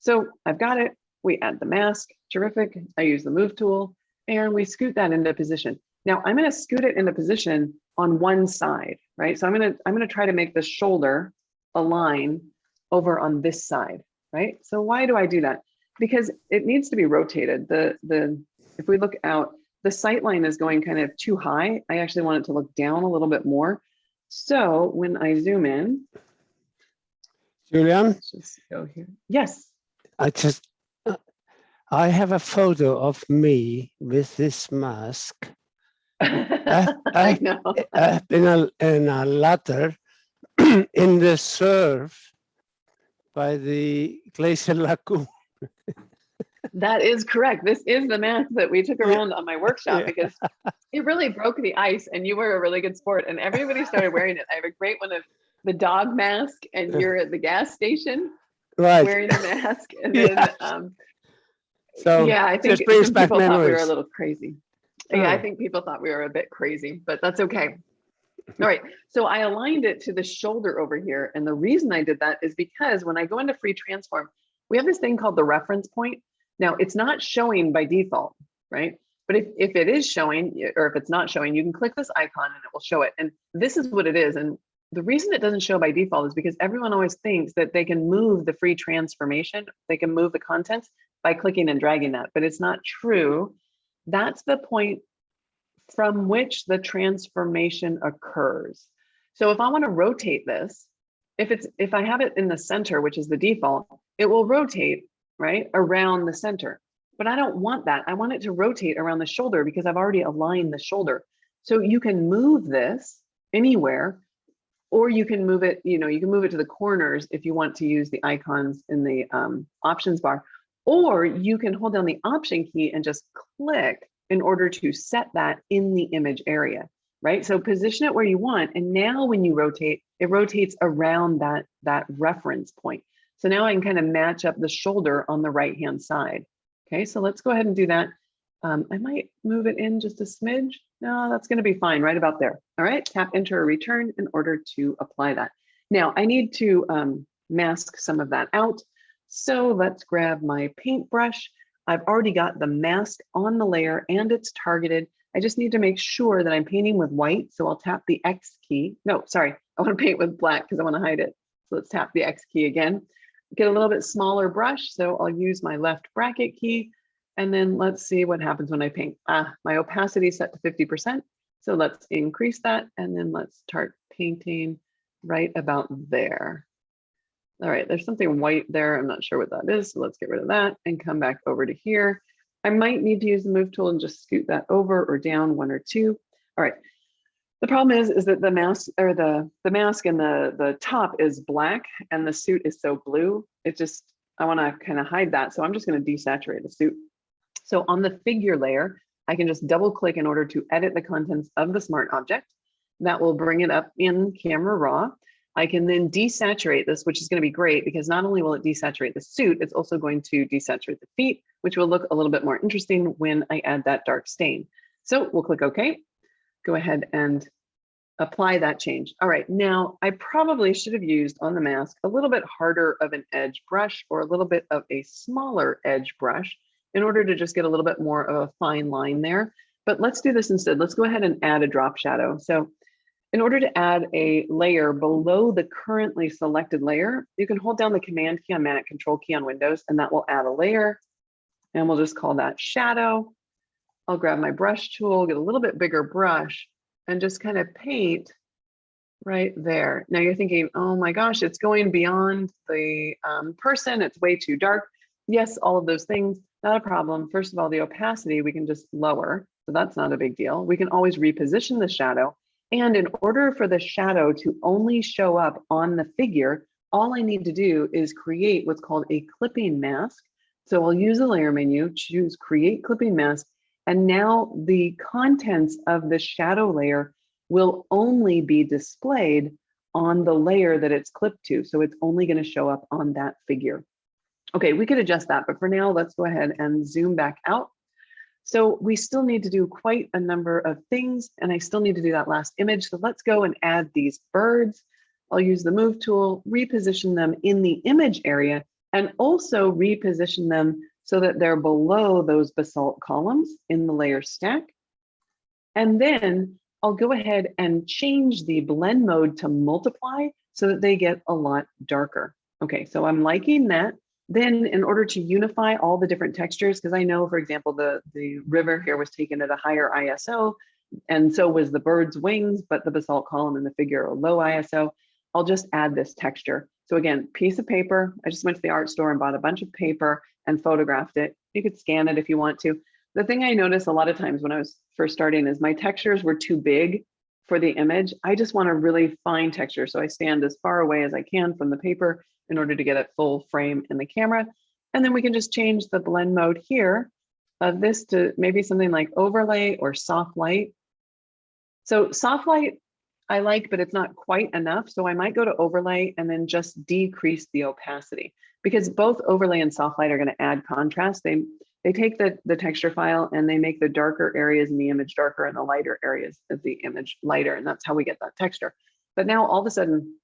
So I've got it. We add the mask. Terrific. I use the move tool and we scoot that into position. Now I'm going to scoot it into position on one side, right? So I'm going to try to make the shoulder align over on this side, right? So why do I do that? Because it needs to be rotated. If we look out, the sight line is going kind of too high. I actually want it to look down a little bit more. So when I zoom in, Julieanne, let's just go here. Yes. I have a photo of me with this mask. I know. in a ladder in the surf by the glacial lagoon. That is correct. This is the mask that we took around on my workshop because it really broke the ice and you were a really good sport and everybody started wearing it. I have a great one of the dog mask and you're at the gas station wearing a mask. And then, so yeah, I think some people thought we were a memories. little crazy. Yeah, I think people thought we were a bit crazy, but that's okay. All right, so I aligned it to the shoulder over here. And the reason I did that is because when I go into free transform, we have this thing called the reference point. Now it's not showing by default, right? But if it is showing, or if it's not showing, you can click this icon and it will show it. And this is what it is. And the reason it doesn't show by default is because everyone always thinks that they can move the free transformation, they can move the contents by clicking and dragging that, but it's not true. That's the point from which the transformation occurs. So if I want to rotate this, if I have it in the center, which is the default, it will rotate, right, around the center. But I don't want that. I want it to rotate around the shoulder because I've already aligned the shoulder. So you can move this anywhere, or you can move it, you can move it to the corners if you want to use the icons in the options bar, or you can hold down the option key and just click in order to set that in the image area, right? So position it where you want. And now when you rotate, it rotates around that reference point. So now I can kind of match up the shoulder on the right-hand side. Okay, so let's go ahead and do that. I might move it in just a smidge. No, that's going to be fine right about there. All right, tap enter or return in order to apply that. Now I need to mask some of that out. So let's grab my paintbrush. I've already got the mask on the layer and it's targeted. I just need to make sure that I'm painting with white. So I'll tap the X key. No, sorry, I want to paint with black because I want to hide it. So let's tap the X key again. Get a little bit smaller brush. So I'll use my left bracket key. And then let's see what happens when I paint. My opacity is set to 50%. So let's increase that. And then let's start painting right about there. All right, there's something white there. I'm not sure what that is. So let's get rid of that and come back over to here. I might need to use the move tool and just scoot that over or down one or two. All right. The problem is that the mask or the mask and the top is black and the suit is so blue. I want to kind of hide that. So I'm just going to desaturate the suit. So on the figure layer, I can just double click in order to edit the contents of the smart object. That will bring it up in Camera Raw. I can then desaturate this, which is going to be great because not only will it desaturate the suit, it's also going to desaturate the feet, which will look a little bit more interesting when I add that dark stain. So we'll click OK. Go ahead and apply that change. All right, now I probably should have used on the mask a little bit harder of an edge brush or a little bit of a smaller edge brush in order to just get a little bit more of a fine line there. But let's do this instead. Let's go ahead and add a drop shadow. So in order to add a layer below the currently selected layer, you can hold down the Command key on Mac, Control key on Windows, and that will add a layer. And we'll just call that shadow. I'll grab my brush tool, get a little bit bigger brush, and just kind of paint right there. Now you're thinking, oh my gosh, it's going beyond the person. It's way too dark. Yes, all of those things, not a problem. First of all, the opacity we can just lower. So that's not a big deal. We can always reposition the shadow. And in order for the shadow to only show up on the figure, all I need to do is create what's called a clipping mask. So I'll use the layer menu, choose create clipping mask. And now the contents of the shadow layer will only be displayed on the layer that it's clipped to. So it's only going to show up on that figure. Okay, we could adjust that, but for now, let's go ahead and zoom back out. So we still need to do quite a number of things, and I still need to do that last image. So let's go and add these birds. I'll use the move tool, reposition them in the image area, and also reposition them so that they're below those basalt columns in the layer stack. And then I'll go ahead and change the blend mode to multiply so that they get a lot darker. Okay, so I'm liking that. Then in order to unify all the different textures, because I know, for example, the river here was taken at a higher ISO, and so was the bird's wings, but the basalt column and the figure are low ISO, I'll just add this texture. So again, piece of paper. I just went to the art store and bought a bunch of paper and photographed it. You could scan it if you want to. The thing I noticed a lot of times when I was first starting is my textures were too big for the image. I just want a really fine texture. So I stand as far away as I can from the paper in order to get it full frame in the camera. And then we can just change the blend mode here of this to maybe something like overlay or soft light. So soft light I like, but it's not quite enough. So I might go to overlay and then just decrease the opacity, because both overlay and soft light are going to add contrast. they take the texture file and they make the darker areas in the image darker and the lighter areas of the image lighter. And that's how we get that texture. But now all of a sudden,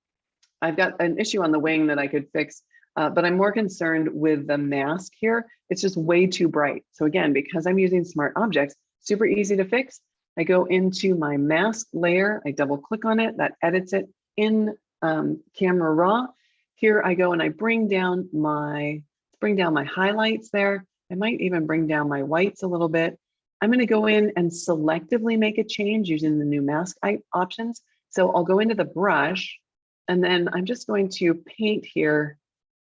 I've got an issue on the wing that I could fix, but I'm more concerned with the mask here. It's just way too bright. So again, because I'm using smart objects, super easy to fix. I go into my mask layer, I double click on it, that edits it in Camera Raw. Here I go and I bring down my highlights there. I might even bring down my whites a little bit. I'm going to go in and selectively make a change using the new mask options. So I'll go into the brush and then I'm just going to paint here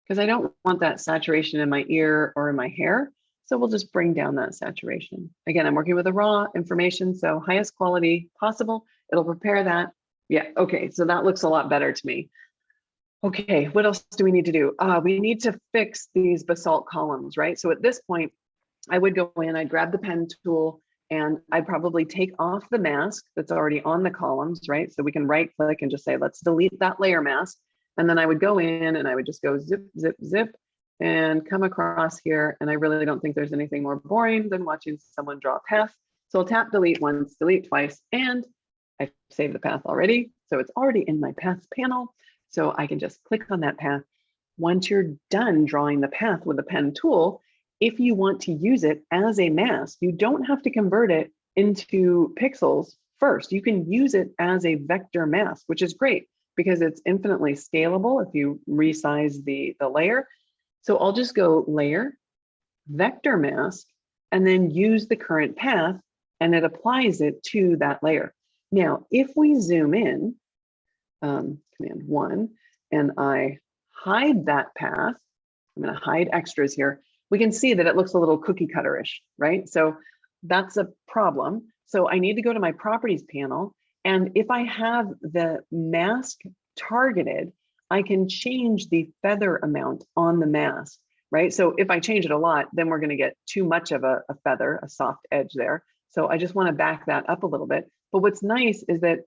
because I don't want that saturation in my ear or in my hair. So we'll just bring down that saturation. Again, I'm working with the raw information, so highest quality possible. It'll prepare that. Yeah, okay, so that looks a lot better to me. Okay, what else do we need to do? We need to fix these basalt columns, right? So at this point, I would go in, I'd grab the pen tool, and I'd probably take off the mask that's already on the columns, right? So we can right click and just say, let's delete that layer mask. And then I would go in and I would just go zip, zip, zip, and come across here. And I really don't think there's anything more boring than watching someone draw a path. So I'll tap delete once, delete twice, and I've saved the path already. So it's already in my paths panel. So I can just click on that path. Once you're done drawing the path with the pen tool, if you want to use it as a mask, you don't have to convert it into pixels first. You can use it as a vector mask, which is great because it's infinitely scalable if you resize the layer. So I'll just go layer, vector mask, and then use the current path, and it applies it to that layer. Now, if we zoom in, Command 1, and I hide that path, I'm going to hide extras here, we can see that it looks a little cookie cutter-ish, right? So that's a problem. So I need to go to my properties panel, and if I have the mask targeted, I can change the feather amount on the mask, right? So if I change it a lot, then we're going to get too much of a feather, a soft edge there. So I just want to back that up a little bit. But what's nice is that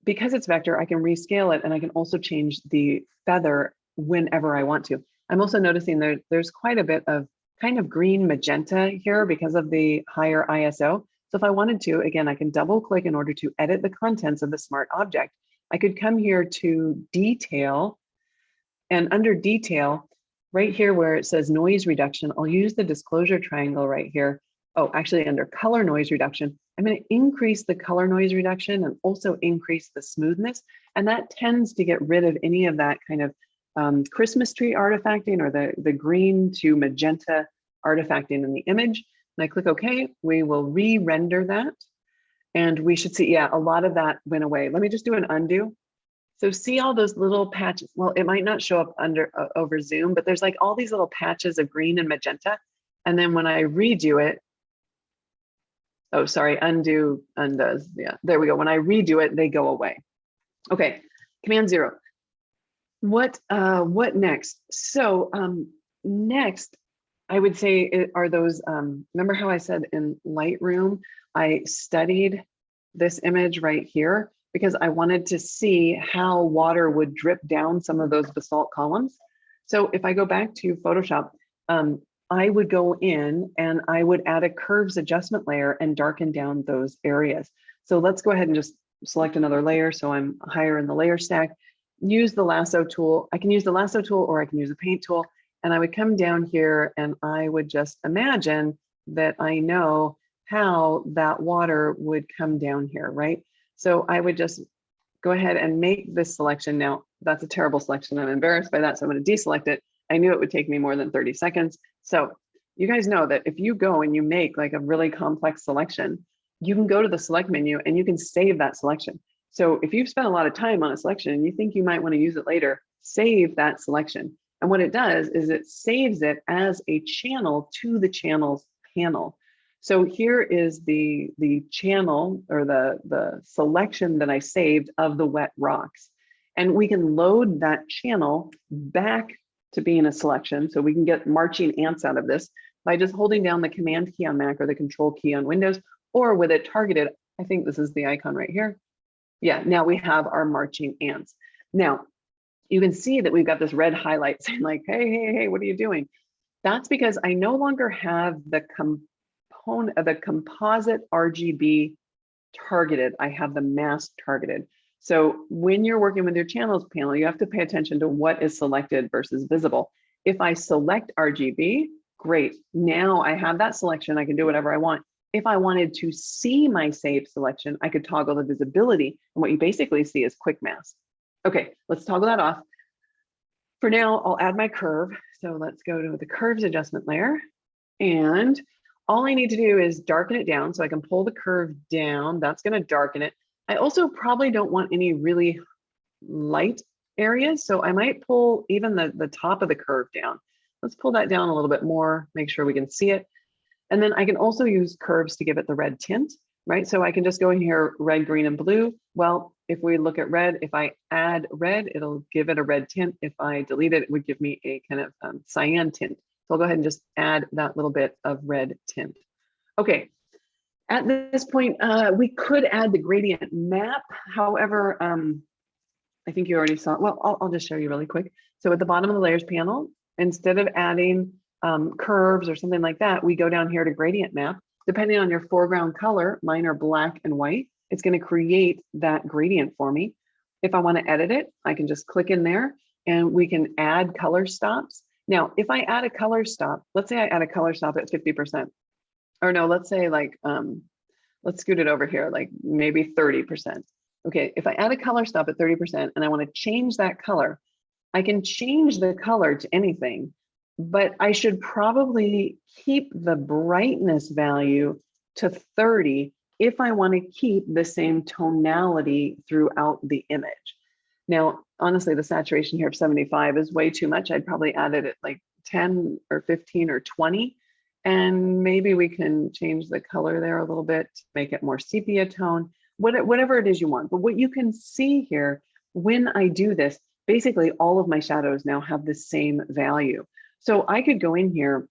because it's vector, I can rescale it, and I can also change the feather whenever I want to. I'm also noticing there's quite a bit of kind of green magenta here because of the higher ISO. So if I wanted to, again, I can double click in order to edit the contents of the smart object. I could come here to detail, and under detail, right here where it says noise reduction, I'll use the disclosure triangle right here. Oh, actually under color noise reduction, I'm going to increase the color noise reduction and also increase the smoothness. And that tends to get rid of any of that kind of Christmas tree artifacting or the green to magenta artifacting in the image. And I click OK, we will re-render that. And we should see, yeah, a lot of that went away. Let me just do an undo. So see all those little patches. Well, it might not show up over Zoom, but there's like all these little patches of green and magenta. And then when I redo it, oh, sorry, undo, undoes. Yeah, there we go. When I redo it, they go away. Okay, Command 0. What next? So next, I would say are those, remember how I said in Lightroom, I studied this image right here because I wanted to see how water would drip down some of those basalt columns. So if I go back to Photoshop, I would go in and I would add a curves adjustment layer and darken down those areas. So let's go ahead and just select another layer. So I'm higher in the layer stack, use the lasso tool. I can use the lasso tool or I can use the paint tool. And I would come down here and I would just imagine that I know how that water would come down here, right? So I would just go ahead and make this selection. Now, that's a terrible selection. I'm embarrassed by that, so I'm going to deselect it. I knew it would take me more than 30 seconds. So you guys know that if you go and you make like a really complex selection, you can go to the select menu and you can save that selection. So if you've spent a lot of time on a selection and you think you might want to use it later, save that selection. And what it does is it saves it as a channel to the channels panel. So here is the channel or the selection that I saved of the wet rocks. And we can load that channel back to being a selection. So we can get marching ants out of this by just holding down the Command key on Mac or the Control key on Windows, or with it targeted. I think this is the icon right here. Yeah, now we have our marching ants. Now, you can see that we've got this red highlight saying like, hey, hey, hey, what are you doing? That's because I no longer have the composite RGB targeted. I have the mask targeted. So when you're working with your channels panel, you have to pay attention to what is selected versus visible. If I select RGB, great. Now I have that selection. I can do whatever I want. If I wanted to see my saved selection, I could toggle the visibility. And what you basically see is quick mask. Okay, let's toggle that off. For now, I'll add my curve. So let's go to the curves adjustment layer. And all I need to do is darken it down. So I can pull the curve down. That's going to darken it. I also probably don't want any really light areas. So I might pull even the top of the curve down. Let's pull that down a little bit more, make sure we can see it. And then I can also use curves to give it the red tint, right? So I can just go in here, red, green, and blue. Well, if we look at red, if I add red, it'll give it a red tint. If I delete it, it would give me a kind of cyan tint. So I'll go ahead and just add that little bit of red tint. Okay, at this point, we could add the gradient map. However, I think you already saw it. Well, I'll just show you really quick. So at the bottom of the layers panel, instead of adding curves or something like that, we go down here to gradient map. Depending on your foreground color, mine are black and white, it's going to create that gradient for me. If I want to edit it, I can just click in there and we can add color stops. Now, if I add a color stop, let's say I add a color stop at 50%, or no, let's say like, let's scoot it over here, like maybe 30%. Okay, if I add a color stop at 30% and I want to change that color, I can change the color to anything, but I should probably keep the brightness value to 30 if I want to keep the same tonality throughout the image. Now, honestly, the saturation here of 75 is way too much. I'd probably add it at like 10 or 15 or 20. And maybe we can change the color there a little bit to make it more sepia tone, whatever it is you want. But what you can see here, when I do this, basically all of my shadows now have the same value. So I could go in here,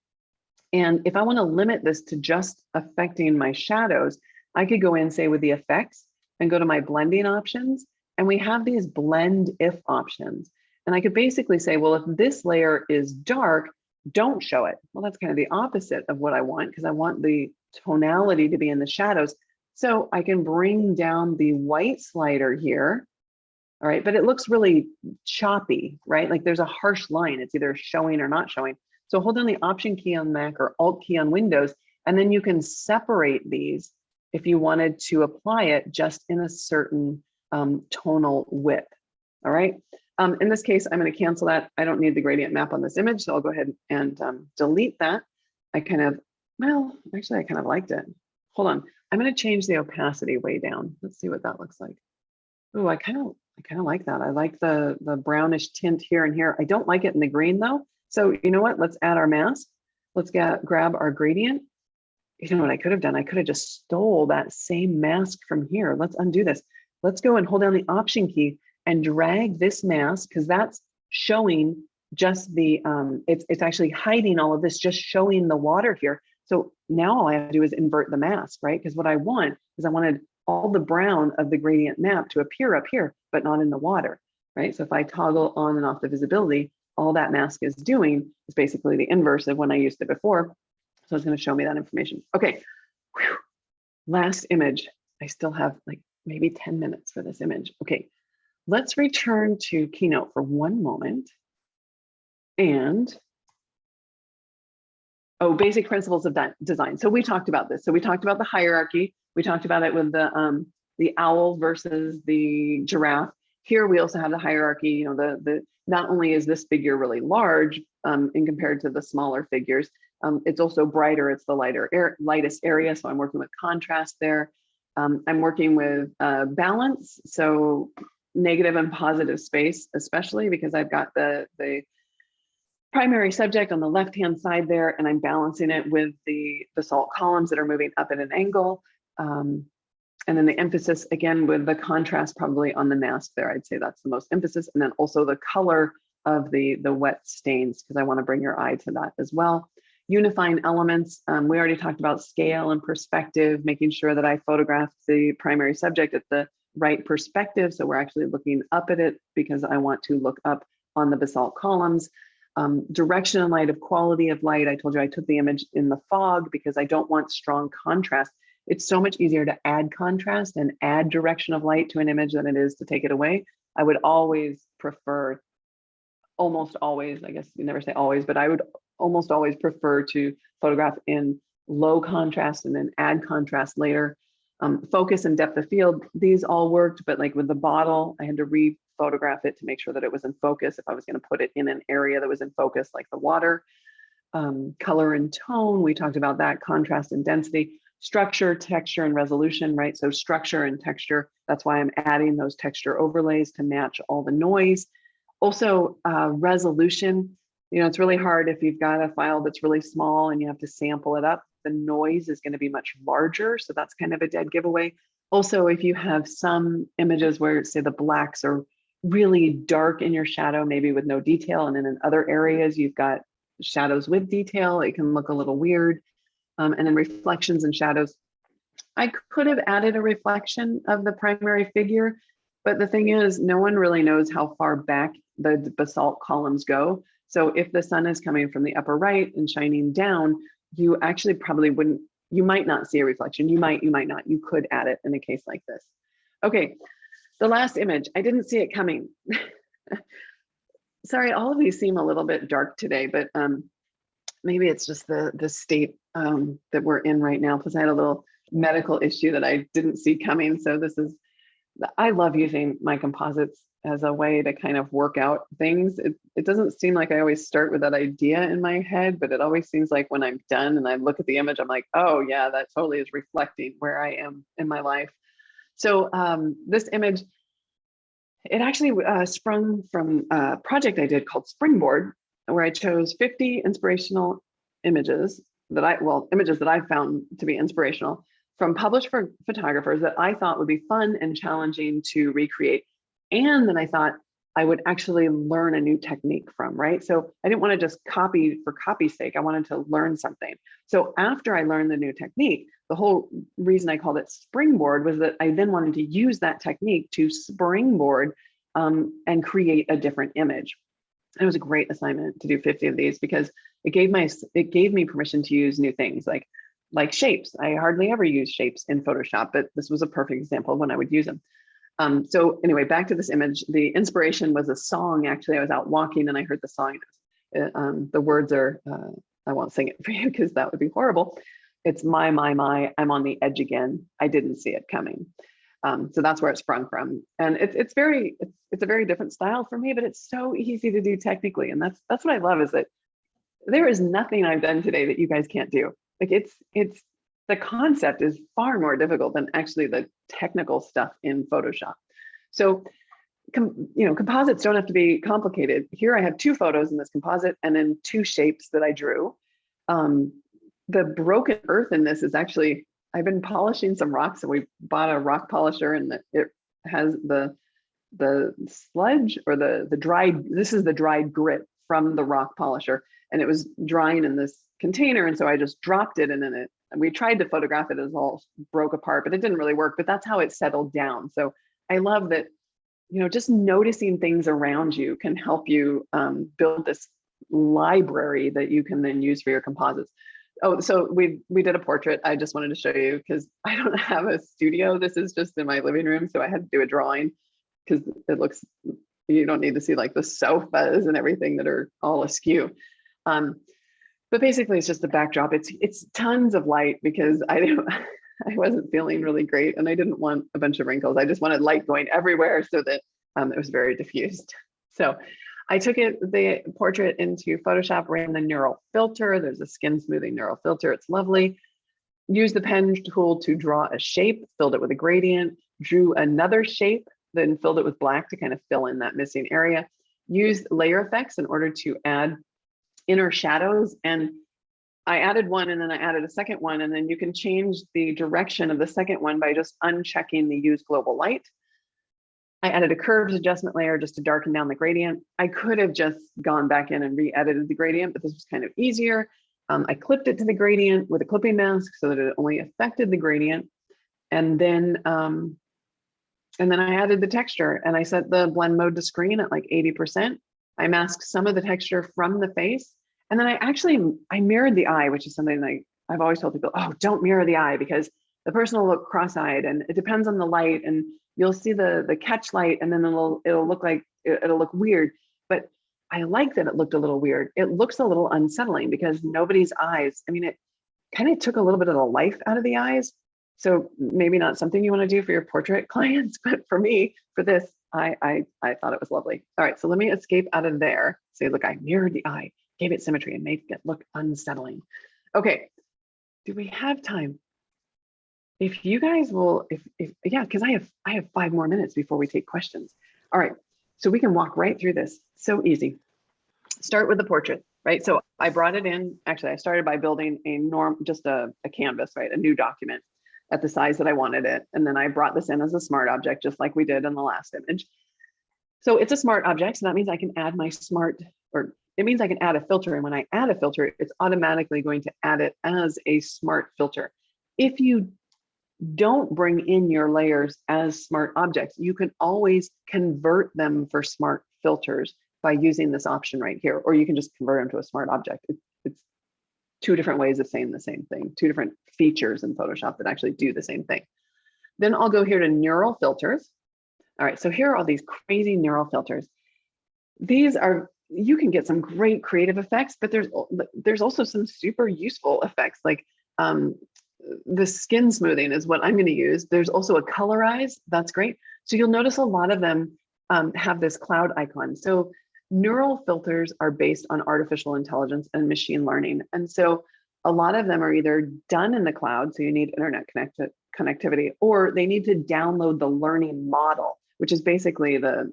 and if I want to limit this to just affecting my shadows, I could go in, say, with the effects and go to my blending options. And we have these blend if options. And I could basically say, well, if this layer is dark, don't show it. Well, that's kind of the opposite of what I want, because I want the tonality to be in the shadows. So I can bring down the white slider here. All right, but it looks really choppy, right? Like there's a harsh line. It's either showing or not showing. So hold down the Option key on Mac or Alt key on Windows, and then you can separate these if you wanted to apply it just in a certain tonal width. All right. In this case, I'm going to cancel that. I don't need the gradient map on this image, so I'll go ahead and delete that. I kind of liked it. Hold on. I'm going to change the opacity way down. Let's see what that looks like. Oh, I kind of like that. I like the brownish tint here and here. I don't like it in the green though. So you know what? Let's add our mask. Let's grab our gradient. You know what I could have done? I could have just stole that same mask from here. Let's undo this. Let's go and hold down the Option key and drag this mask, because that's showing just the, it's actually hiding all of this, just showing the water here. So now all I have to do is invert the mask, right? Because what I want is I wanted all the brown of the gradient map to appear up here, but not in the water, right? So if I toggle on and off the visibility, all that mask is doing is basically the inverse of when I used it before. So it's going to show me that information. Okay, whew. Last image. I still have like maybe 10 minutes for this image. Okay, let's return to Keynote for one moment. And basic principles of design. So we talked about this. So we talked about the hierarchy. We talked about it with the owl versus the giraffe. Here we also have the hierarchy. You know, not only is this figure really large in compared to the smaller figures, it's also brighter. It's the lightest area. So I'm working with contrast there. I'm working with balance. So negative and positive space, especially because I've got the primary subject on the left-hand side there, and I'm balancing it with the basalt columns that are moving up at an angle. And then the emphasis, again, with the contrast probably on the mask there, I'd say that's the most emphasis. And then also the color of the wet stains, because I want to bring your eye to that as well. Unifying elements, we already talked about scale and perspective, making sure that I photograph the primary subject at the right perspective. So we're actually looking up at it because I want to look up on the basalt columns. Direction of light, of quality of light. I told you I took the image in the fog because I don't want strong contrast. It's so much easier to add contrast and add direction of light to an image than it is to take it away. I would always prefer, almost always, I guess you never say always, but I would almost always prefer to photograph in low contrast and then add contrast later. Focus and depth of field, these all worked, but like with the bottle, I had to re-photograph it to make sure that it was in focus if I was going to put it in an area that was in focus, like the water. Color and tone, we talked about that, contrast and density, structure, texture, and resolution, right? So structure and texture, that's why I'm adding those texture overlays to match all the noise. Also, resolution, you know, it's really hard if you've got a file that's really small and you have to sample it up. The noise is going to be much larger, so that's kind of a dead giveaway. Also, if you have some images where, say, the blacks are really dark in your shadow, maybe with no detail, and then in other areas you've got shadows with detail, it can look a little weird. And then reflections and shadows. I could have added a reflection of the primary figure, but the thing is, no one really knows how far back the basalt columns go. So if the sun is coming from the upper right and shining down, you actually probably wouldn't, you might not see a reflection. You might not. You could add it in a case like this. Okay, the last image, I didn't see it coming. Sorry, all of these seem a little bit dark today, but maybe it's just the state that we're in right now. Plus I had a little medical issue that I didn't see coming. So this is, I love using my composites as a way to kind of work out things. It doesn't seem like I always start with that idea in my head, but it always seems like when I'm done and I look at the image, I'm like, oh yeah, that totally is reflecting where I am in my life. So this image, it actually sprung from a project I did called Springboard, where I chose 50 inspirational images images that I found to be inspirational from published photographers that I thought would be fun and challenging to recreate. And then I thought I would actually learn a new technique from, right? So I didn't want to just copy for copy's sake. I wanted to learn something. So after I learned the new technique, the whole reason I called it Springboard was that I then wanted to use that technique to springboard and create a different image. It was a great assignment to do 50 of these because it gave me permission to use new things like shapes. I hardly ever use shapes in Photoshop, but this was a perfect example of when I would use them. So anyway, back to this image. The inspiration was a song. Actually, I was out walking and I heard the song. The words are, I won't sing it for you because that would be horrible. It's my, I'm on the edge again. I didn't see it coming. So that's where it sprung from. And it's a very different style for me, but it's so easy to do technically. And that's what I love, is that there is nothing I've done today that you guys can't do. Like it's the concept is far more difficult than actually the technical stuff in Photoshop. So, composites don't have to be complicated. Here I have 2 photos in this composite and then 2 shapes that I drew. The broken earth in this is actually, I've been polishing some rocks, and we bought a rock polisher, and it has the sludge or the dried, this is the dried grit from the rock polisher, and it was drying in this container. And so I just dropped it, and then we tried to photograph it as all broke apart, but it didn't really work. But that's how it settled down. So I love that, just noticing things around you can help you build this library that you can then use for your composites. Oh, so we did a portrait. I just wanted to show you because I don't have a studio. This is just in my living room. So I had to do a drawing because it looks, you don't need to see like the sofas and everything that are all askew. But basically it's just the backdrop. It's tons of light because I wasn't feeling really great and I didn't want a bunch of wrinkles. I just wanted light going everywhere so that it was very diffused. So I took the portrait into Photoshop, ran the neural filter. There's a skin smoothing neural filter. It's lovely. Used the pen tool to draw a shape, filled it with a gradient, drew another shape, then filled it with black to kind of fill in that missing area. Used layer effects in order to add inner shadows. And I added one and then I added a second one. And then you can change the direction of the second one by just unchecking the use global light. I added a curves adjustment layer just to darken down the gradient. I could have just gone back in and re-edited the gradient, but this was kind of easier. I clipped it to the gradient with a clipping mask so that it only affected the gradient. And then I added the texture and I set the blend mode to screen at like 80%. I masked some of the texture from the face. And then I mirrored the eye, which is something like I've always told people, oh, don't mirror the eye because the person will look cross-eyed and it depends on the light and you'll see the catch light and then it'll look weird. But I like that it looked a little weird. It looks a little unsettling because nobody's eyes, I mean, it kind of took a little bit of the life out of the eyes. So maybe not something you want to do for your portrait clients, but for me, for this, I thought it was lovely. All right, so let me escape out of there. Say, look, I mirrored the eye, gave it symmetry and made it look unsettling. Okay, do we have time? If you guys will, yeah, because I have 5 more minutes before we take questions. All right, so we can walk right through this. So easy. Start with the portrait, right? So I brought it in. Actually, I started by building just a canvas, right? A new document at the size that I wanted it. And then I brought this in as a smart object, just like we did in the last image. So it's a smart object. So that means I can add it means I can add a filter. And when I add a filter, it's automatically going to add it as a smart filter. If you don't bring in your layers as smart objects, you can always convert them for smart filters by using this option right here, or you can just convert them to a smart object. It's 2 different ways of saying the same thing, 2 different features in Photoshop that actually do the same thing. Then I'll go here to neural filters. All right, so here are all these crazy neural filters. You can get some great creative effects, but there's also some super useful effects, like the skin smoothing is what I'm going to use. There's also a colorize, that's great. So you'll notice a lot of them have this cloud icon. So neural filters are based on artificial intelligence and machine learning. And so a lot of them are either done in the cloud, so you need internet connectivity, or they need to download the learning model, which is basically the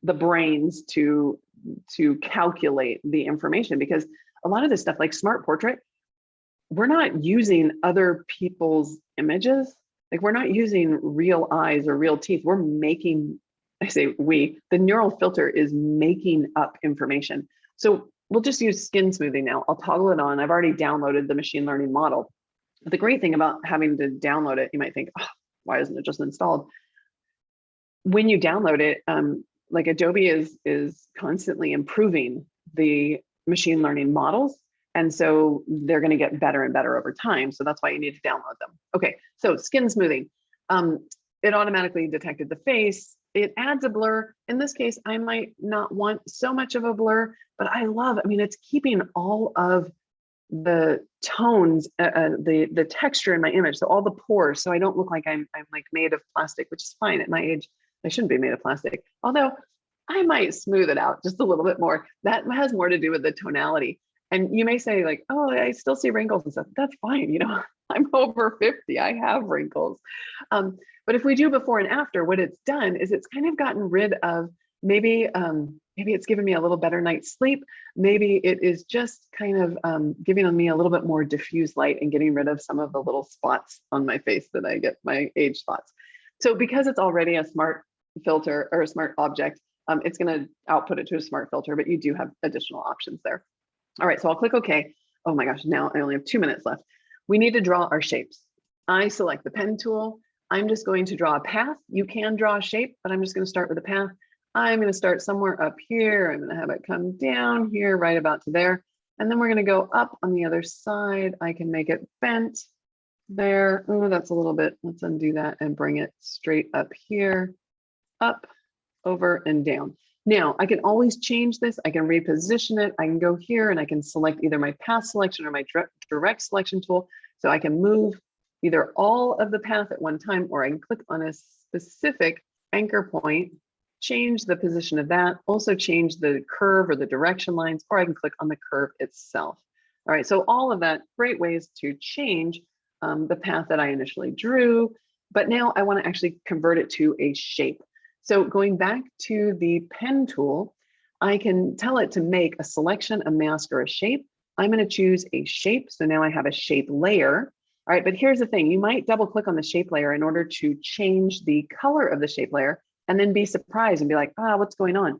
brains to calculate the information. Because a lot of this stuff, like Smart Portrait, we're not using other people's images. Like, we're not using real eyes or real teeth. We're making, I say we, the neural filter is making up information. So we'll just use skin smoothing now. I'll toggle it on. I've already downloaded the machine learning model. But the great thing about having to download it, you might think, oh, why isn't it just installed? When you download it, like Adobe is constantly improving the machine learning models. And so they're going to get better and better over time. So that's why you need to download them. Okay, so skin smoothing. It automatically detected the face. It adds a blur. In this case, I might not want so much of a blur, but I mean, it's keeping all of the tones, the texture in my image. So all the pores, so I don't look like I'm like made of plastic, which is fine at my age. I shouldn't be made of plastic. Although I might smooth it out just a little bit more. That has more to do with the tonality. And you may say like, oh, I still see wrinkles and stuff. That's fine. You know, I'm over 50. I have wrinkles. But if we do before and after, what it's done is it's kind of gotten rid of maybe it's given me a little better night's sleep. Maybe it is just kind of giving me a little bit more diffuse light and getting rid of some of the little spots on my face that I get, my age spots. So because it's already a smart filter or a smart object, it's going to output it to a smart filter, but you do have additional options there. All right, so I'll click OK. Oh my gosh, now I only have 2 minutes left. We need to draw our shapes. I select the pen tool. I'm just going to draw a path. You can draw a shape, but I'm just going to start with a path. I'm going to start somewhere up here. I'm going to have it come down here, right about to there. And then we're going to go up on the other side. I can make it bent there. Oh, that's a little bit. Let's undo that and bring it straight up here, up, over, and down. Now, I can always change this. I can reposition it. I can go here and I can select either my path selection or my direct selection tool. So I can move either all of the path at one time, or I can click on a specific anchor point, change the position of that, also change the curve or the direction lines, or I can click on the curve itself. All right, so all of that, great ways to change the path that I initially drew, but now I want to actually convert it to a shape. So going back to the pen tool, I can tell it to make a selection, a mask, or a shape. I'm going to choose a shape. So now I have a shape layer. All right, but here's the thing. You might double click on the shape layer in order to change the color of the shape layer and then be surprised and be like, what's going on?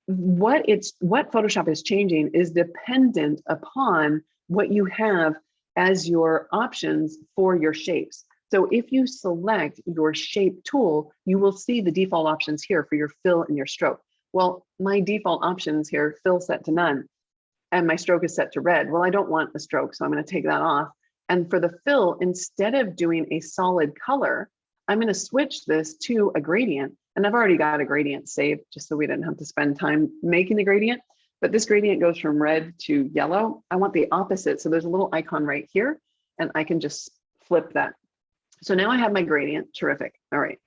What Photoshop is changing is dependent upon what you have as your options for your shapes. So if you select your shape tool, you will see the default options here for your fill and your stroke. well, my default options here, fill set to none, and my stroke is set to red. Well, I don't want a stroke, so I'm going to take that off. And for the fill, instead of doing a solid color, I'm going to switch this to a gradient. And I've already got a gradient saved just so we didn't have to spend time making the gradient. But this gradient goes from red to yellow. I want the opposite. So there's a little icon right here, and I can just flip that. So now I have my gradient. Terrific. All right.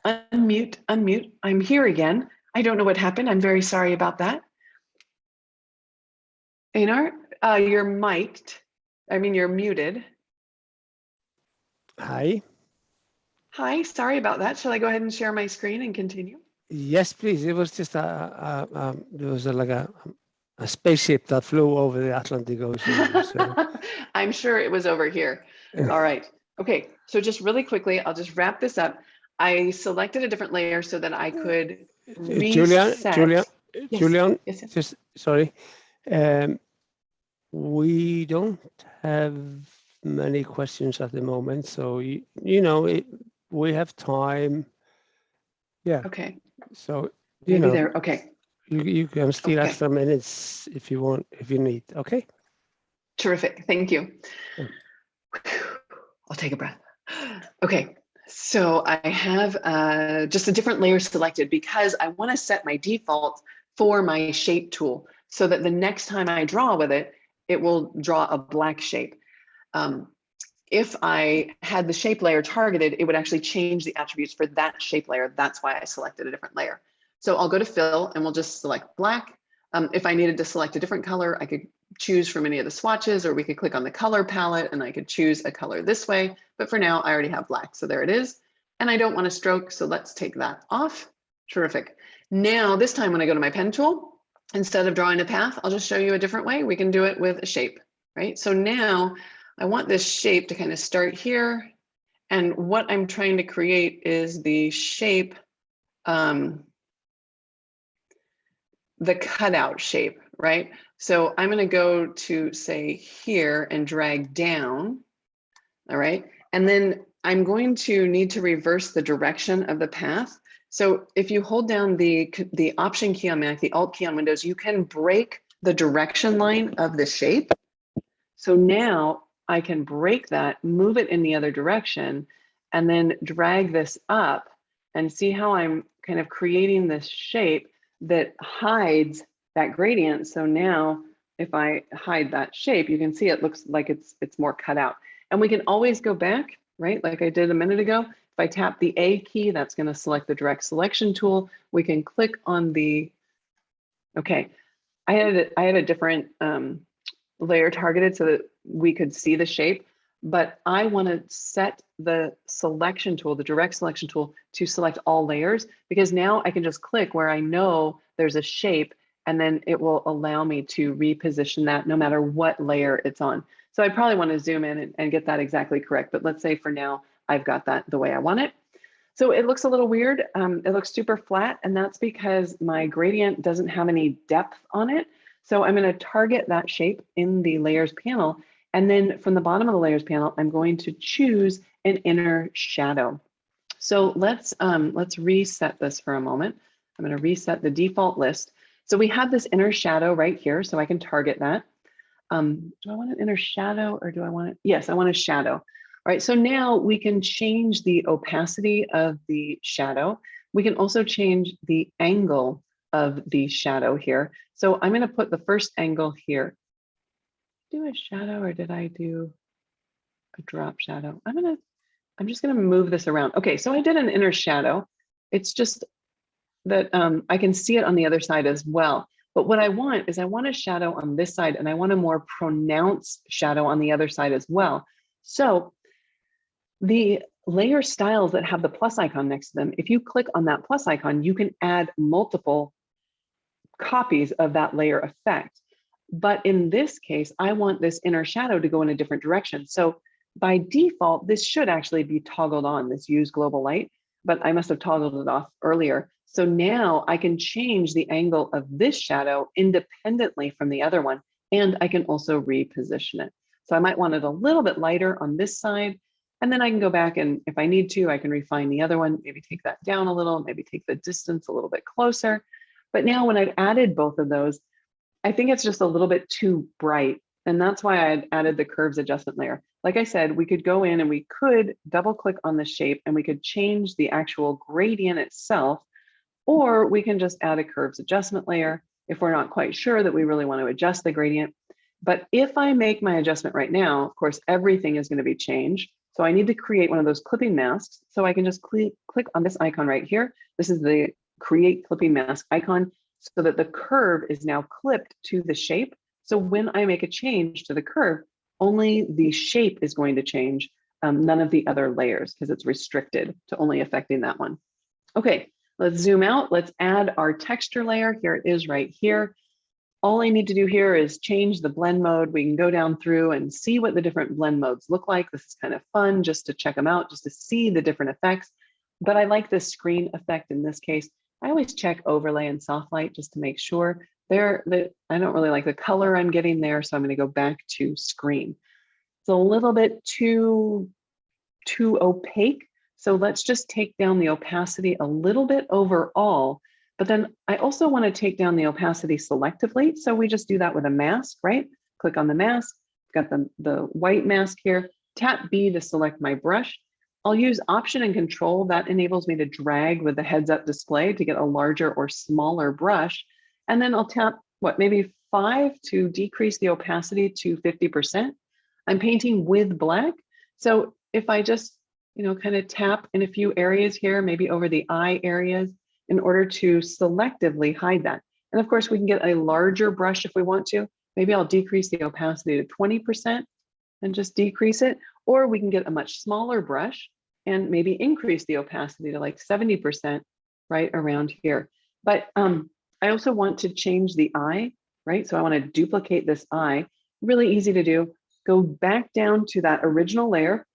Unmute. I'm here again. I don't know what happened. I'm very sorry about that. Einar, you're mic'd. I mean, you're muted. Hi. Hi, sorry about that. Shall I go ahead and share my screen and continue? Yes, please. It was just there was like a spaceship that flew over the Atlantic Ocean. So. I'm sure it was over here. All right. Okay. So just really quickly, I'll just wrap this up. I selected a different layer so that I could reset. Julieanne, yes. just sorry. We don't have many questions at the moment, so you know we have time. Yeah. Okay. So maybe there. Okay. You can steal extra minutes if you want, if you need. Okay. Terrific. Thank you. Yeah. I'll take a breath. Okay. So I have just a different layer selected because I want to set my default for my shape tool so that the next time I draw with it, it will draw a black shape. If I had the shape layer targeted, it would actually change the attributes for that shape layer. That's why I selected a different layer. So I'll go to fill and we'll just select black. If I needed to select a different color, I could choose from any of the swatches, or we could click on the color palette and I could choose a color this way. But for now, I already have black. So there it is. And I don't want a stroke, so let's take that off. Terrific. Now, this time when I go to my pen tool, instead of drawing a path, I'll just show you a different way. We can do it with a shape, right? So now I want this shape to kind of start here. And what I'm trying to create is the shape, the cutout shape, right? So I'm going to go to say here and drag down. All right. And then I'm going to need to reverse the direction of the path. So if you hold down the Option key on Mac, the Alt key on Windows, you can break the direction line of the shape. So now I can break that, move it in the other direction, and then drag this up and see how I'm kind of creating this shape that hides that gradient. So now if I hide that shape, you can see it looks like it's more cut out. And we can always go back, right? Like I did a minute ago. If I tap the A key, that's going to select the direct selection tool. We can click on the, okay. I had a different layer targeted so that we could see the shape, but I want to set the selection tool, the direct selection tool, to select all layers, because now I can just click where I know there's a shape, and then it will allow me to reposition that no matter what layer it's on. So I probably want to zoom in and get that exactly correct, but let's say for now, I've got that the way I want it. So it looks a little weird. It looks super flat, and that's because my gradient doesn't have any depth on it. So I'm going to target that shape in the layers panel. And then from the bottom of the layers panel, I'm going to choose an inner shadow. So let's reset this for a moment. I'm going to reset the default list. So we have this inner shadow right here, so I can target that. Do I want an inner shadow, or do I want it? Yes, I want a shadow. All right, so now we can change the opacity of the shadow. We can also change the angle of the shadow here. So I'm going to put the first angle here. Do a shadow, or did I do a drop shadow? I'm just going to move this around. Okay, so I did an inner shadow. It's just that I can see it on the other side as well. But what I want is I want a shadow on this side, and I want a more pronounced shadow on the other side as well. So the layer styles that have the plus icon next to them, if you click on that plus icon, you can add multiple copies of that layer effect. But in this case, I want this inner shadow to go in a different direction. So by default, this should actually be toggled on, this use global light, but I must have toggled it off earlier. So now I can change the angle of this shadow independently from the other one, and I can also reposition it. So I might want it a little bit lighter on this side, and then I can go back and if I need to, I can refine the other one, maybe take that down a little, maybe take the distance a little bit closer. But now when I've added both of those, I think it's just a little bit too bright. And that's why I had added the curves adjustment layer. Like I said, we could go in and we could double click on the shape and we could change the actual gradient itself, or we can just add a curves adjustment layer if we're not quite sure that we really want to adjust the gradient. But if I make my adjustment right now, of course, everything is going to be changed. So I need to create one of those clipping masks. So I can just click on this icon right here. This is the create clipping mask icon, so that the curve is now clipped to the shape. So when I make a change to the curve, only the shape is going to change, none of the other layers, because it's restricted to only affecting that one. Okay, let's zoom out. Let's add our texture layer. Here it is right here. All I need to do here is change the blend mode. We can go down through and see what the different blend modes look like. This is kind of fun just to check them out, just to see the different effects. But I like this screen effect in this case. I always check overlay and soft light just to make sure I don't really like the color I'm getting there, so I'm going to go back to screen. It's a little bit too opaque, so let's just take down the opacity a little bit overall. But then I also want to take down the opacity selectively, so we just do that with a mask, right? Click on the mask, got the white mask here, tap B to select my brush. I'll use Option and Control. That enables me to drag with the heads-up display to get a larger or smaller brush. And then I'll tap, maybe 5 to decrease the opacity to 50%. I'm painting with black. So if I just, kind of tap in a few areas here, maybe over the eye areas, in order to selectively hide that. And of course, we can get a larger brush if we want to. Maybe I'll decrease the opacity to 20% and just decrease it. Or we can get a much smaller brush and maybe increase the opacity to like 70% right around here. But I also want to change the eye, right? So I want to duplicate this eye. Really easy to do. Go back down to that original layer.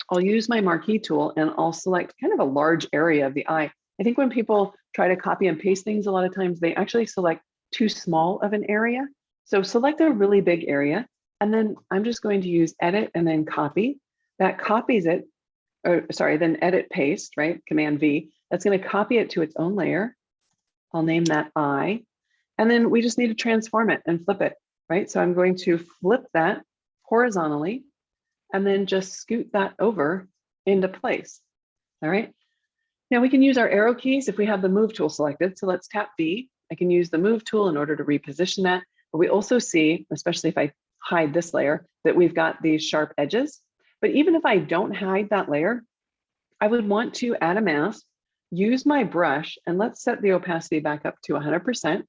I'll use my marquee tool and I'll select kind of a large area of the eye. I think when people try to copy and paste things, a lot of times they actually select too small of an area. So select a really big area. And then I'm just going to use edit and then copy. That copies it, then edit paste, right? Command V. That's going to copy it to its own layer. I'll name that eye. And then we just need to transform it and flip it, right? So I'm going to flip that horizontally and then just scoot that over into place. All right. Now we can use our arrow keys if we have the move tool selected. So let's tap B. I can use the move tool in order to reposition that. But we also see, especially if I hide this layer, that we've got these sharp edges. But even if I don't hide that layer, I would want to add a mask, use my brush, and let's set the opacity back up to 100%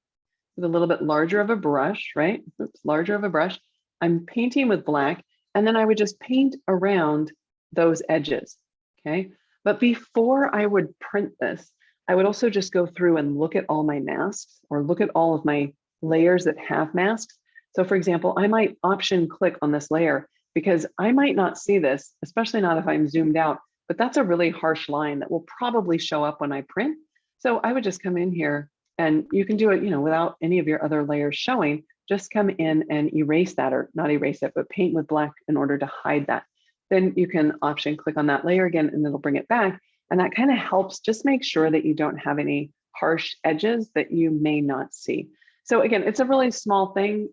with a little bit larger of a brush, right? Oops, larger of a brush. I'm painting with black, and then I would just paint around those edges, okay? But before I would print this, I would also just go through and look at all my masks or look at all of my layers that have masks. So for example, I might option click on this layer because I might not see this, especially not if I'm zoomed out, but that's a really harsh line that will probably show up when I print. So I would just come in here and you can do it, without any of your other layers showing, just come in and erase that, or not erase it, but paint with black in order to hide that. Then you can option click on that layer again and it'll bring it back. And that kind of helps just make sure that you don't have any harsh edges that you may not see. So again, it's a really small thing.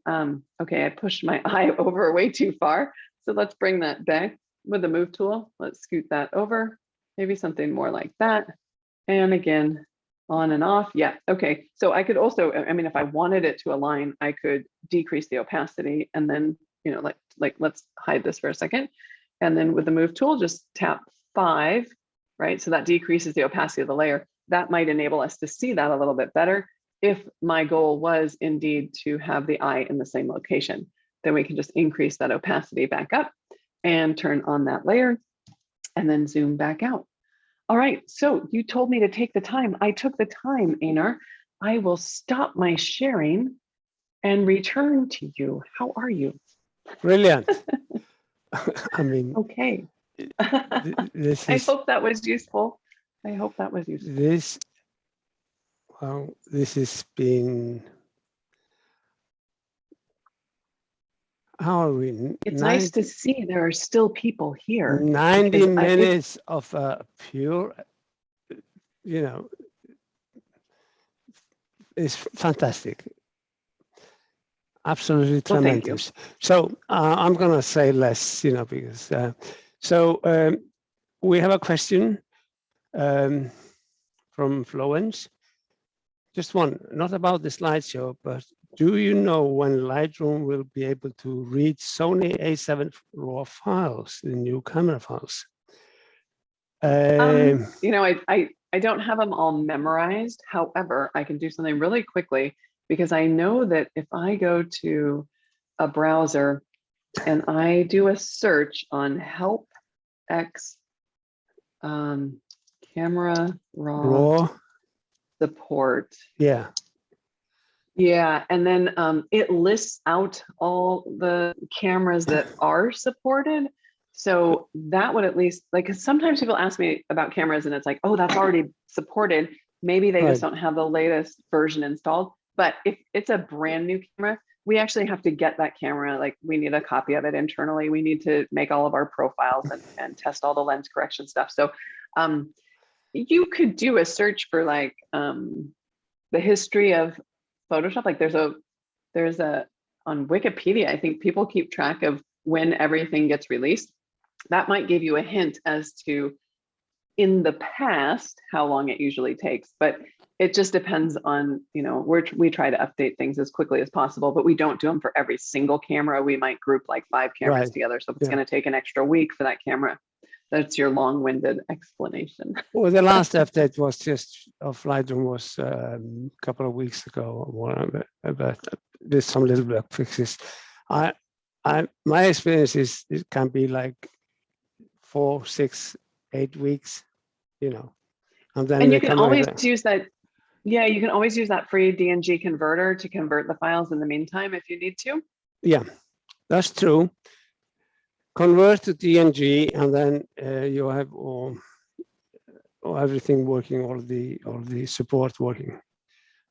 Okay, I pushed my eye over way too far. So let's bring that back with the move tool. Let's scoot that over, maybe something more like that. And again, on and off. Yeah, okay. So I could also, if I wanted it to align, I could decrease the opacity and then, let's hide this for a second. And then with the move tool, just tap 5, right? So that decreases the opacity of the layer. That might enable us to see that a little bit better. If my goal was indeed to have the eye in the same location, then we can just increase that opacity back up and turn on that layer. and then zoom back out. All right, so you told me to take the time. I took the time, Einar. I will stop my sharing and return to you. How are you? Brilliant. I mean, okay. this I is, hope that was useful. I hope that was useful. this has been, how are we? It's nice to see there are still people here. 90 minutes of pure, it's fantastic. Absolutely tremendous. So I'm going to say less, because, we have a question from Florence. Just one, not about the slideshow, but do you know when Lightroom will be able to read Sony A7 RAW files, the new camera files? I don't have them all memorized. However, I can do something really quickly because I know that if I go to a browser and I do a search on help X camera raw support. Yeah. Yeah, and then it lists out all the cameras that are supported. So that would at least, like, sometimes people ask me about cameras and it's like, oh, that's already supported. Maybe they just don't have the latest version installed. But if it's a brand new camera, we actually have to get that camera. Like, we need a copy of it internally. We need to make all of our profiles and test all the lens correction stuff. So you could do a search for like the history of Photoshop. Like there's a on Wikipedia, I think people keep track of when everything gets released. That might give you a hint as to, in the past, how long it usually takes. But it just depends on, we try to update things as quickly as possible, but we don't do them for every single camera. We might group like 5 cameras together. So if it's going to take an extra week for that camera, that's your long-winded explanation. Well, the last update was just of Lightroom was a couple of weeks ago, but there's some little bug fixes. My experience is it can be like 4, 6, 8 weeks, and then you can always use that. Yeah, you can always use that free DNG converter to convert the files in the meantime if you need to. Yeah, that's true. Convert to DNG, and then you have all everything working, all the support working.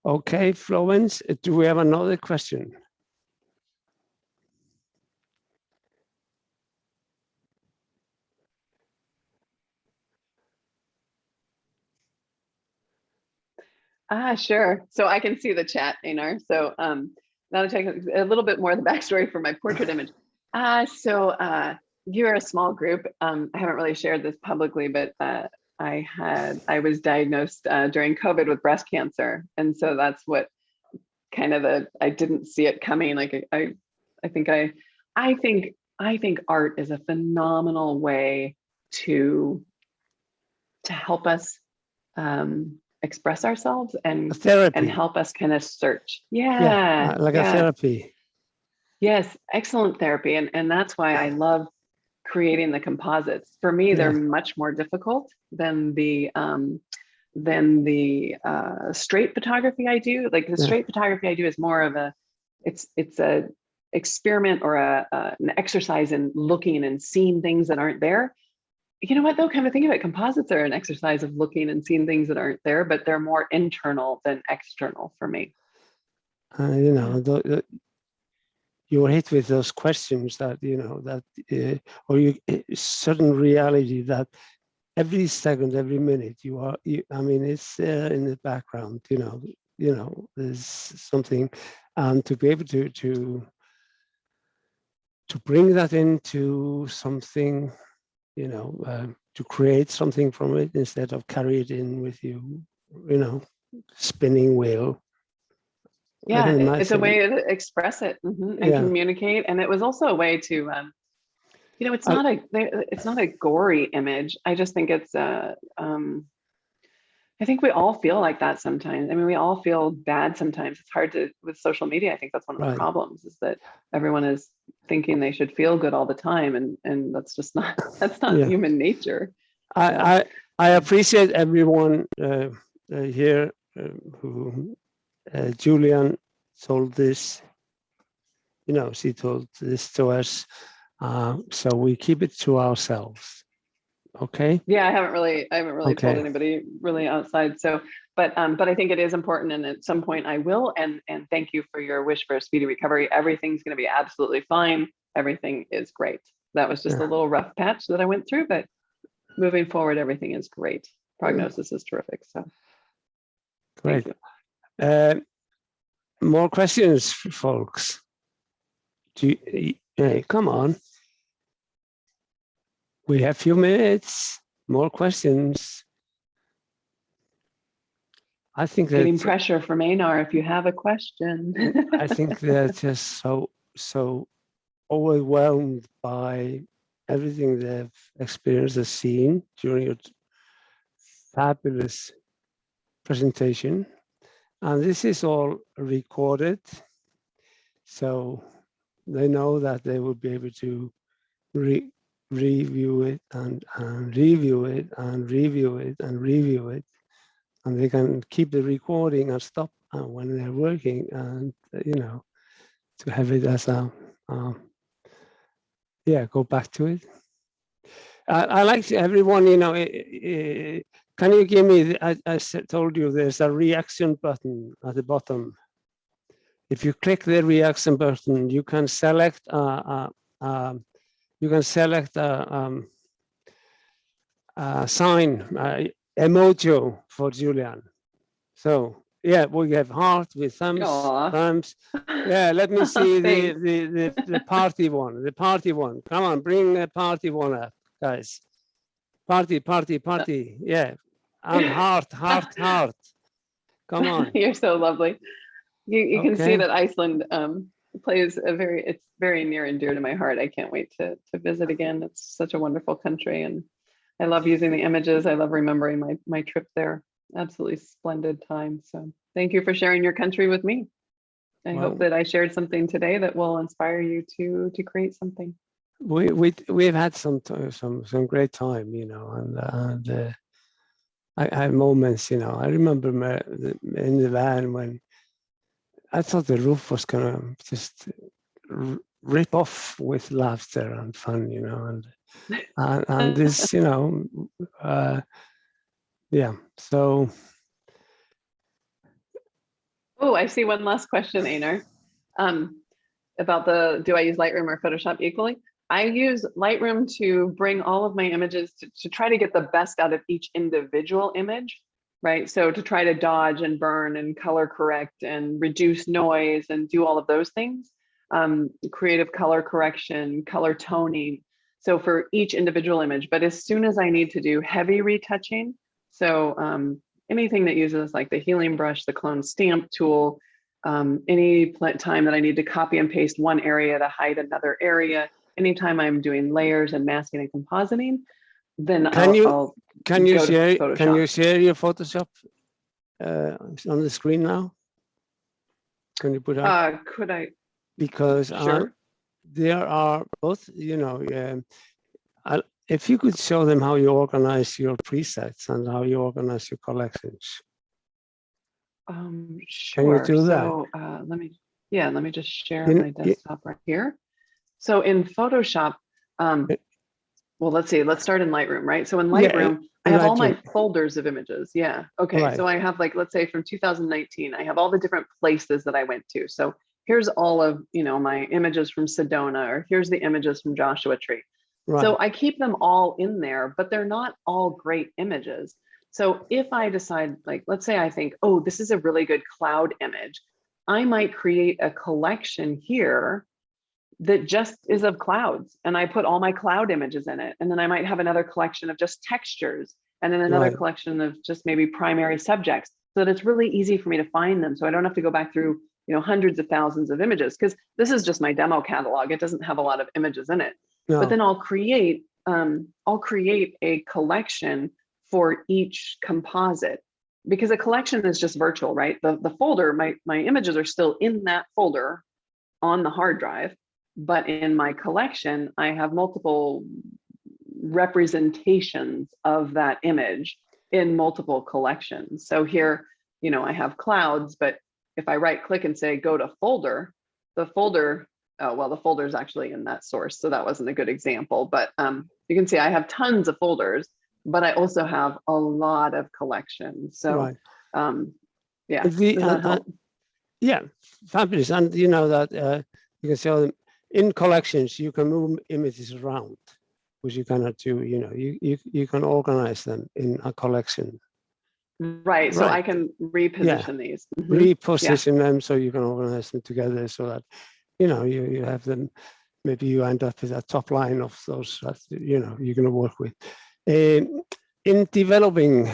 Okay, Florence, do we have another question? Sure. So I can see the chat, Einar. So that'll take a little bit more of the backstory for my portrait image. You're a small group. I haven't really shared this publicly, but I was diagnosed during COVID with breast cancer. And so that's what kind of I didn't see it coming. Like I think art is a phenomenal way to help us express ourselves and help us kind of search. Yeah, like a therapy. Yes, excellent therapy. And that's why I love creating the composites. For me, they're much more difficult than the straight photography I do. Like the straight photography I do is more of it's a experiment or an exercise in looking and seeing things that aren't there. You know what though, kind of think of it, composites are an exercise of looking and seeing things that aren't there, but they're more internal than external for me. You're hit with those questions that, or you certain reality that every second, every minute it's in the background, there's something, and to be able to bring that into something, to create something from it instead of carry it in with you, spinning wheel. Yeah, it's a way to express it and communicate. And it was also a way to, it's not a gory image. I just think it's I think we all feel like that sometimes. I mean, we all feel bad sometimes. It's hard to, with social media, I think that's one of the problems, is that everyone is thinking they should feel good all the time. And that's just not, that's not human nature. I appreciate everyone here who Julieanne told this, you know, she told this to us. So we keep it to ourselves. Okay. Yeah, I haven't really told anybody really outside. So, but I think it is important, and at some point I will. And thank you for your wish for a speedy recovery. Everything's going to be absolutely fine. Everything is great. That was just a little rough patch that I went through, but moving forward, everything is great. Prognosis is terrific. So, great. More questions, folks? Come on. We have a few minutes. More questions. I think that getting pressure from Einar if you have a question. I think they're just so overwhelmed by everything they've experienced and seen during your fabulous presentation. And this is all recorded, so they know that they will be able to review it and review it and review it and review it, and they can keep the recording and stop when they're working, and you know, to have it as a go back to it. I like everyone, you know, can you give me, I told you there's a reaction button at the bottom. If you click the reaction button, you can select a sign, emoji for Julieanne. So yeah, we have heart with thumbs. Yeah, let me see the party one. The party one. Come on, bring the party one up, guys. Party. Yeah, and heart. Come on. You're so lovely. You can see that Iceland plays it's very near and dear to my heart. I can't wait to visit again. It's such a wonderful country, and I love using the images. I love remembering my trip there. Absolutely splendid time. So thank you for sharing your country with me. I hope that I shared something today that will inspire you to create something. We've had some great time, you know, and I had moments, you know. I remember in the van when I thought the roof was gonna just rip off with laughter and fun, you know, and this, you know, yeah. So. Oh, I see one last question, Einar, about do I use Lightroom or Photoshop equally? I use Lightroom to bring all of my images to try to get the best out of each individual image, right? So to try to dodge and burn and color correct and reduce noise and do all of those things, creative color correction, color toning. So for each individual image, but as soon as I need to do heavy retouching, so anything that uses like the healing brush, the clone stamp tool, any time that I need to copy and paste one area to hide another area, anytime I'm doing layers and masking and compositing, then can you share your Photoshop on the screen now? Can you put up? Could I? Because sure. There are both, you know, if you could show them how you organize your presets and how you organize your collections. Sure. Can you do that? So let me just share my desktop right here. So in Photoshop, well, let's see, let's start in Lightroom, right? So in Lightroom, I have all my folders of images. Yeah. Okay. Right. So I have, like, let's say from 2019, I have all the different places that I went to. So here's all of, you know, my images from Sedona, or here's the images from Joshua Tree. Right. So I keep them all in there, but they're not all great images. So if I decide, like, let's say I think, oh, this is a really good cloud image, I might create a collection here that just is of clouds, and I put all my cloud images in it. And then I might have another collection of just textures, and then another collection of just maybe primary subjects, so that it's really easy for me to find them. So I don't have to go back through, you know, hundreds of thousands of images, because this is just my demo catalog. It doesn't have a lot of images in it. No. But then I'll create a collection for each composite. because a collection is just virtual, right? The folder, my images are still in that folder on the hard drive, but in my collection, I have multiple representations of that image in multiple collections. So here, you know, I have clouds, but if I right click and say, go to folder, the folder, oh, well, the folder is actually in that source. So that wasn't a good example, but you can see I have tons of folders, but I also have a lot of collections. So right. Yeah, Does that help? Yeah, fabulous. And you know that you can show them in collections, you can move images around, which you cannot do, you know, you can organize them in a collection. Right, so I can reposition these. Reposition them so you can organize them together so that, you know, you have them, maybe you end up with a top line of those that, you know, you're going to work with. In developing,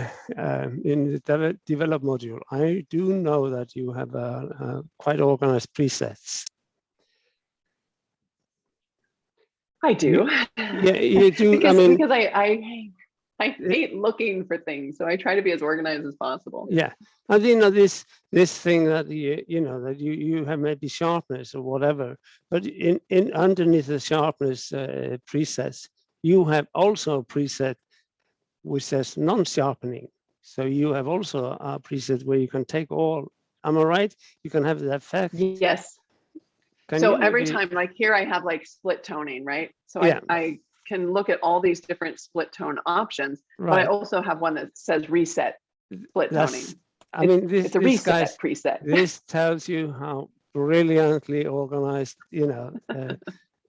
in the develop module, I do know that you have quite organized presets. I do. Yeah, you do. because, I mean, because I hate looking for things, so I try to be as organized as possible. Yeah, and you know this thing that you know that you have maybe sharpness or whatever, but in underneath the sharpness presets, you have also a preset which says non-sharpening. So you have also a preset where you can take all. Am I right? You can have the effect. Yes. So every time, like here, I have like split toning, right? So I can look at all these different split tone options, but I also have one that says reset split toning. I mean, it's a reset preset. This tells you how brilliantly organized, you know,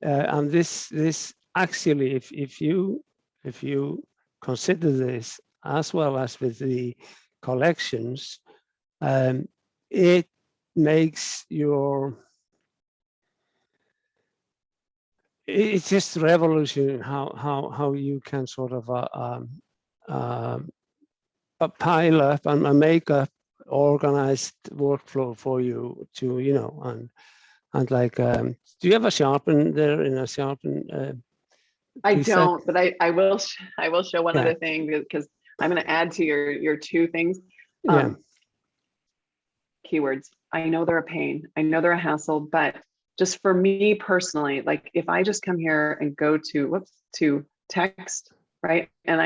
and this actually, if you consider this as well as with the collections, it makes your it's just revolution how you can sort of pile up and make a organized workflow for you to, you know, and like do you have a sharpen there in a sharpen I don't, but I will show one other thing, because I'm going to add to your two things. Keywords. I know they're a pain. I know they're a hassle, but just for me personally, like if I just come here and go to text, right? And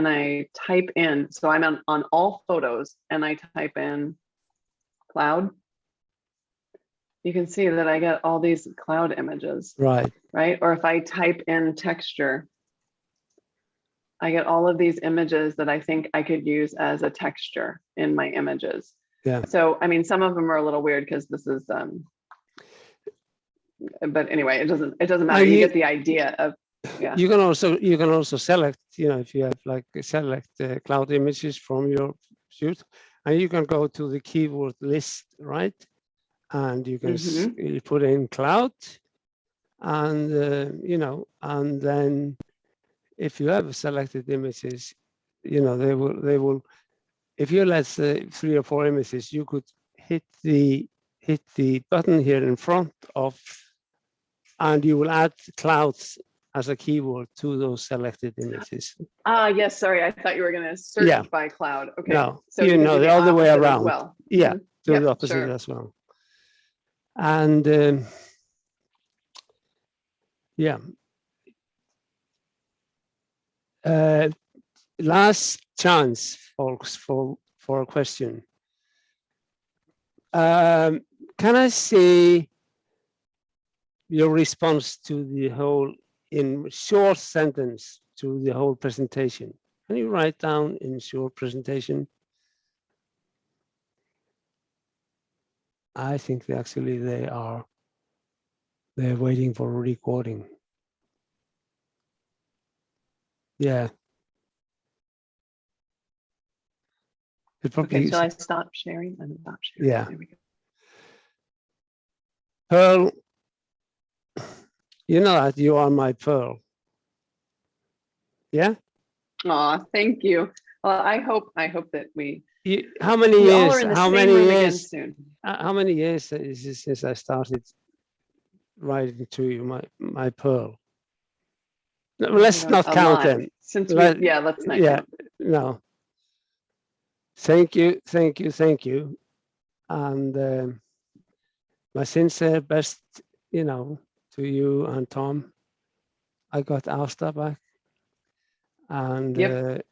I type in, so I'm on all photos and I type in cloud, you can see that I get all these cloud images. Right. Or if I type in texture, I get all of these images that I think I could use as a texture in my images. Yeah. So, I mean, some of them are a little weird because this is, but anyway, it doesn't matter. You get the idea of, yeah. You can also select, you know, if you have like select cloud images from your shoot, and you can go to the keyword list, right? And you can you put in cloud, and you know, and then if you have selected images, you know, they will. If you let's say 3 or 4 images, you could hit the button here in front of, and you will add clouds as a keyword to those selected images. Yes, sorry, I thought you were going to search by cloud. Okay, no, so you know the other way around. Well. Yeah, do the opposite as well. And yeah. Last chance, folks, for a question. Can I see your response to the whole, in short sentence, to the whole presentation? Can you write down in short presentation? I think they're waiting for a recording. Yeah. Okay, shall I stop sharing? I'm not sharing. Yeah. There we go. Pearl, you know that you are my pearl. Yeah. Aw, thank you. Well, I hope that we. How many years? All are in the same room again soon. How many years is it since I started writing to you, my pearl? No, let's not count them. Since let's not count. No. Thank you, thank you, thank you. And my sincere best, to you and Tom. I got Ásta back, and Yep.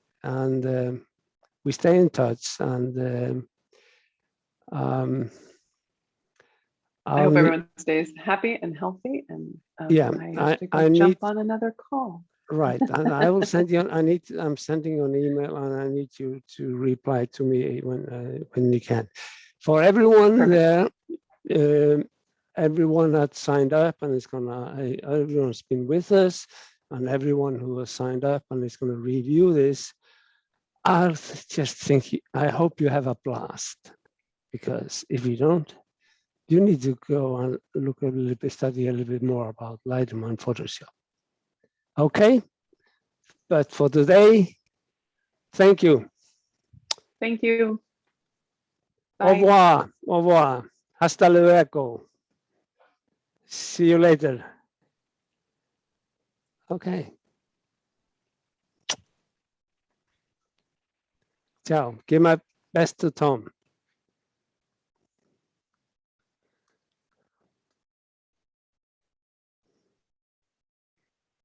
We stay in touch. And I hope everyone stays happy and healthy. And yeah, I have to go jump on another call. Right, and I will send you. I'm sending you an email, and I need you to reply to me when you can. For everyone Perfect. there, everyone that signed up and is everyone's been with us, and everyone who has signed up and is going to review this, I just think I hope you have a blast, because if you don't, you need to go and look a little bit, study a little bit more about Lightroom and Photoshop. Okay, but for today, thank you. Thank you. Bye. Bye. Au revoir. Au revoir. Hasta luego. See you later. Okay. Ciao. Give my best to Tom.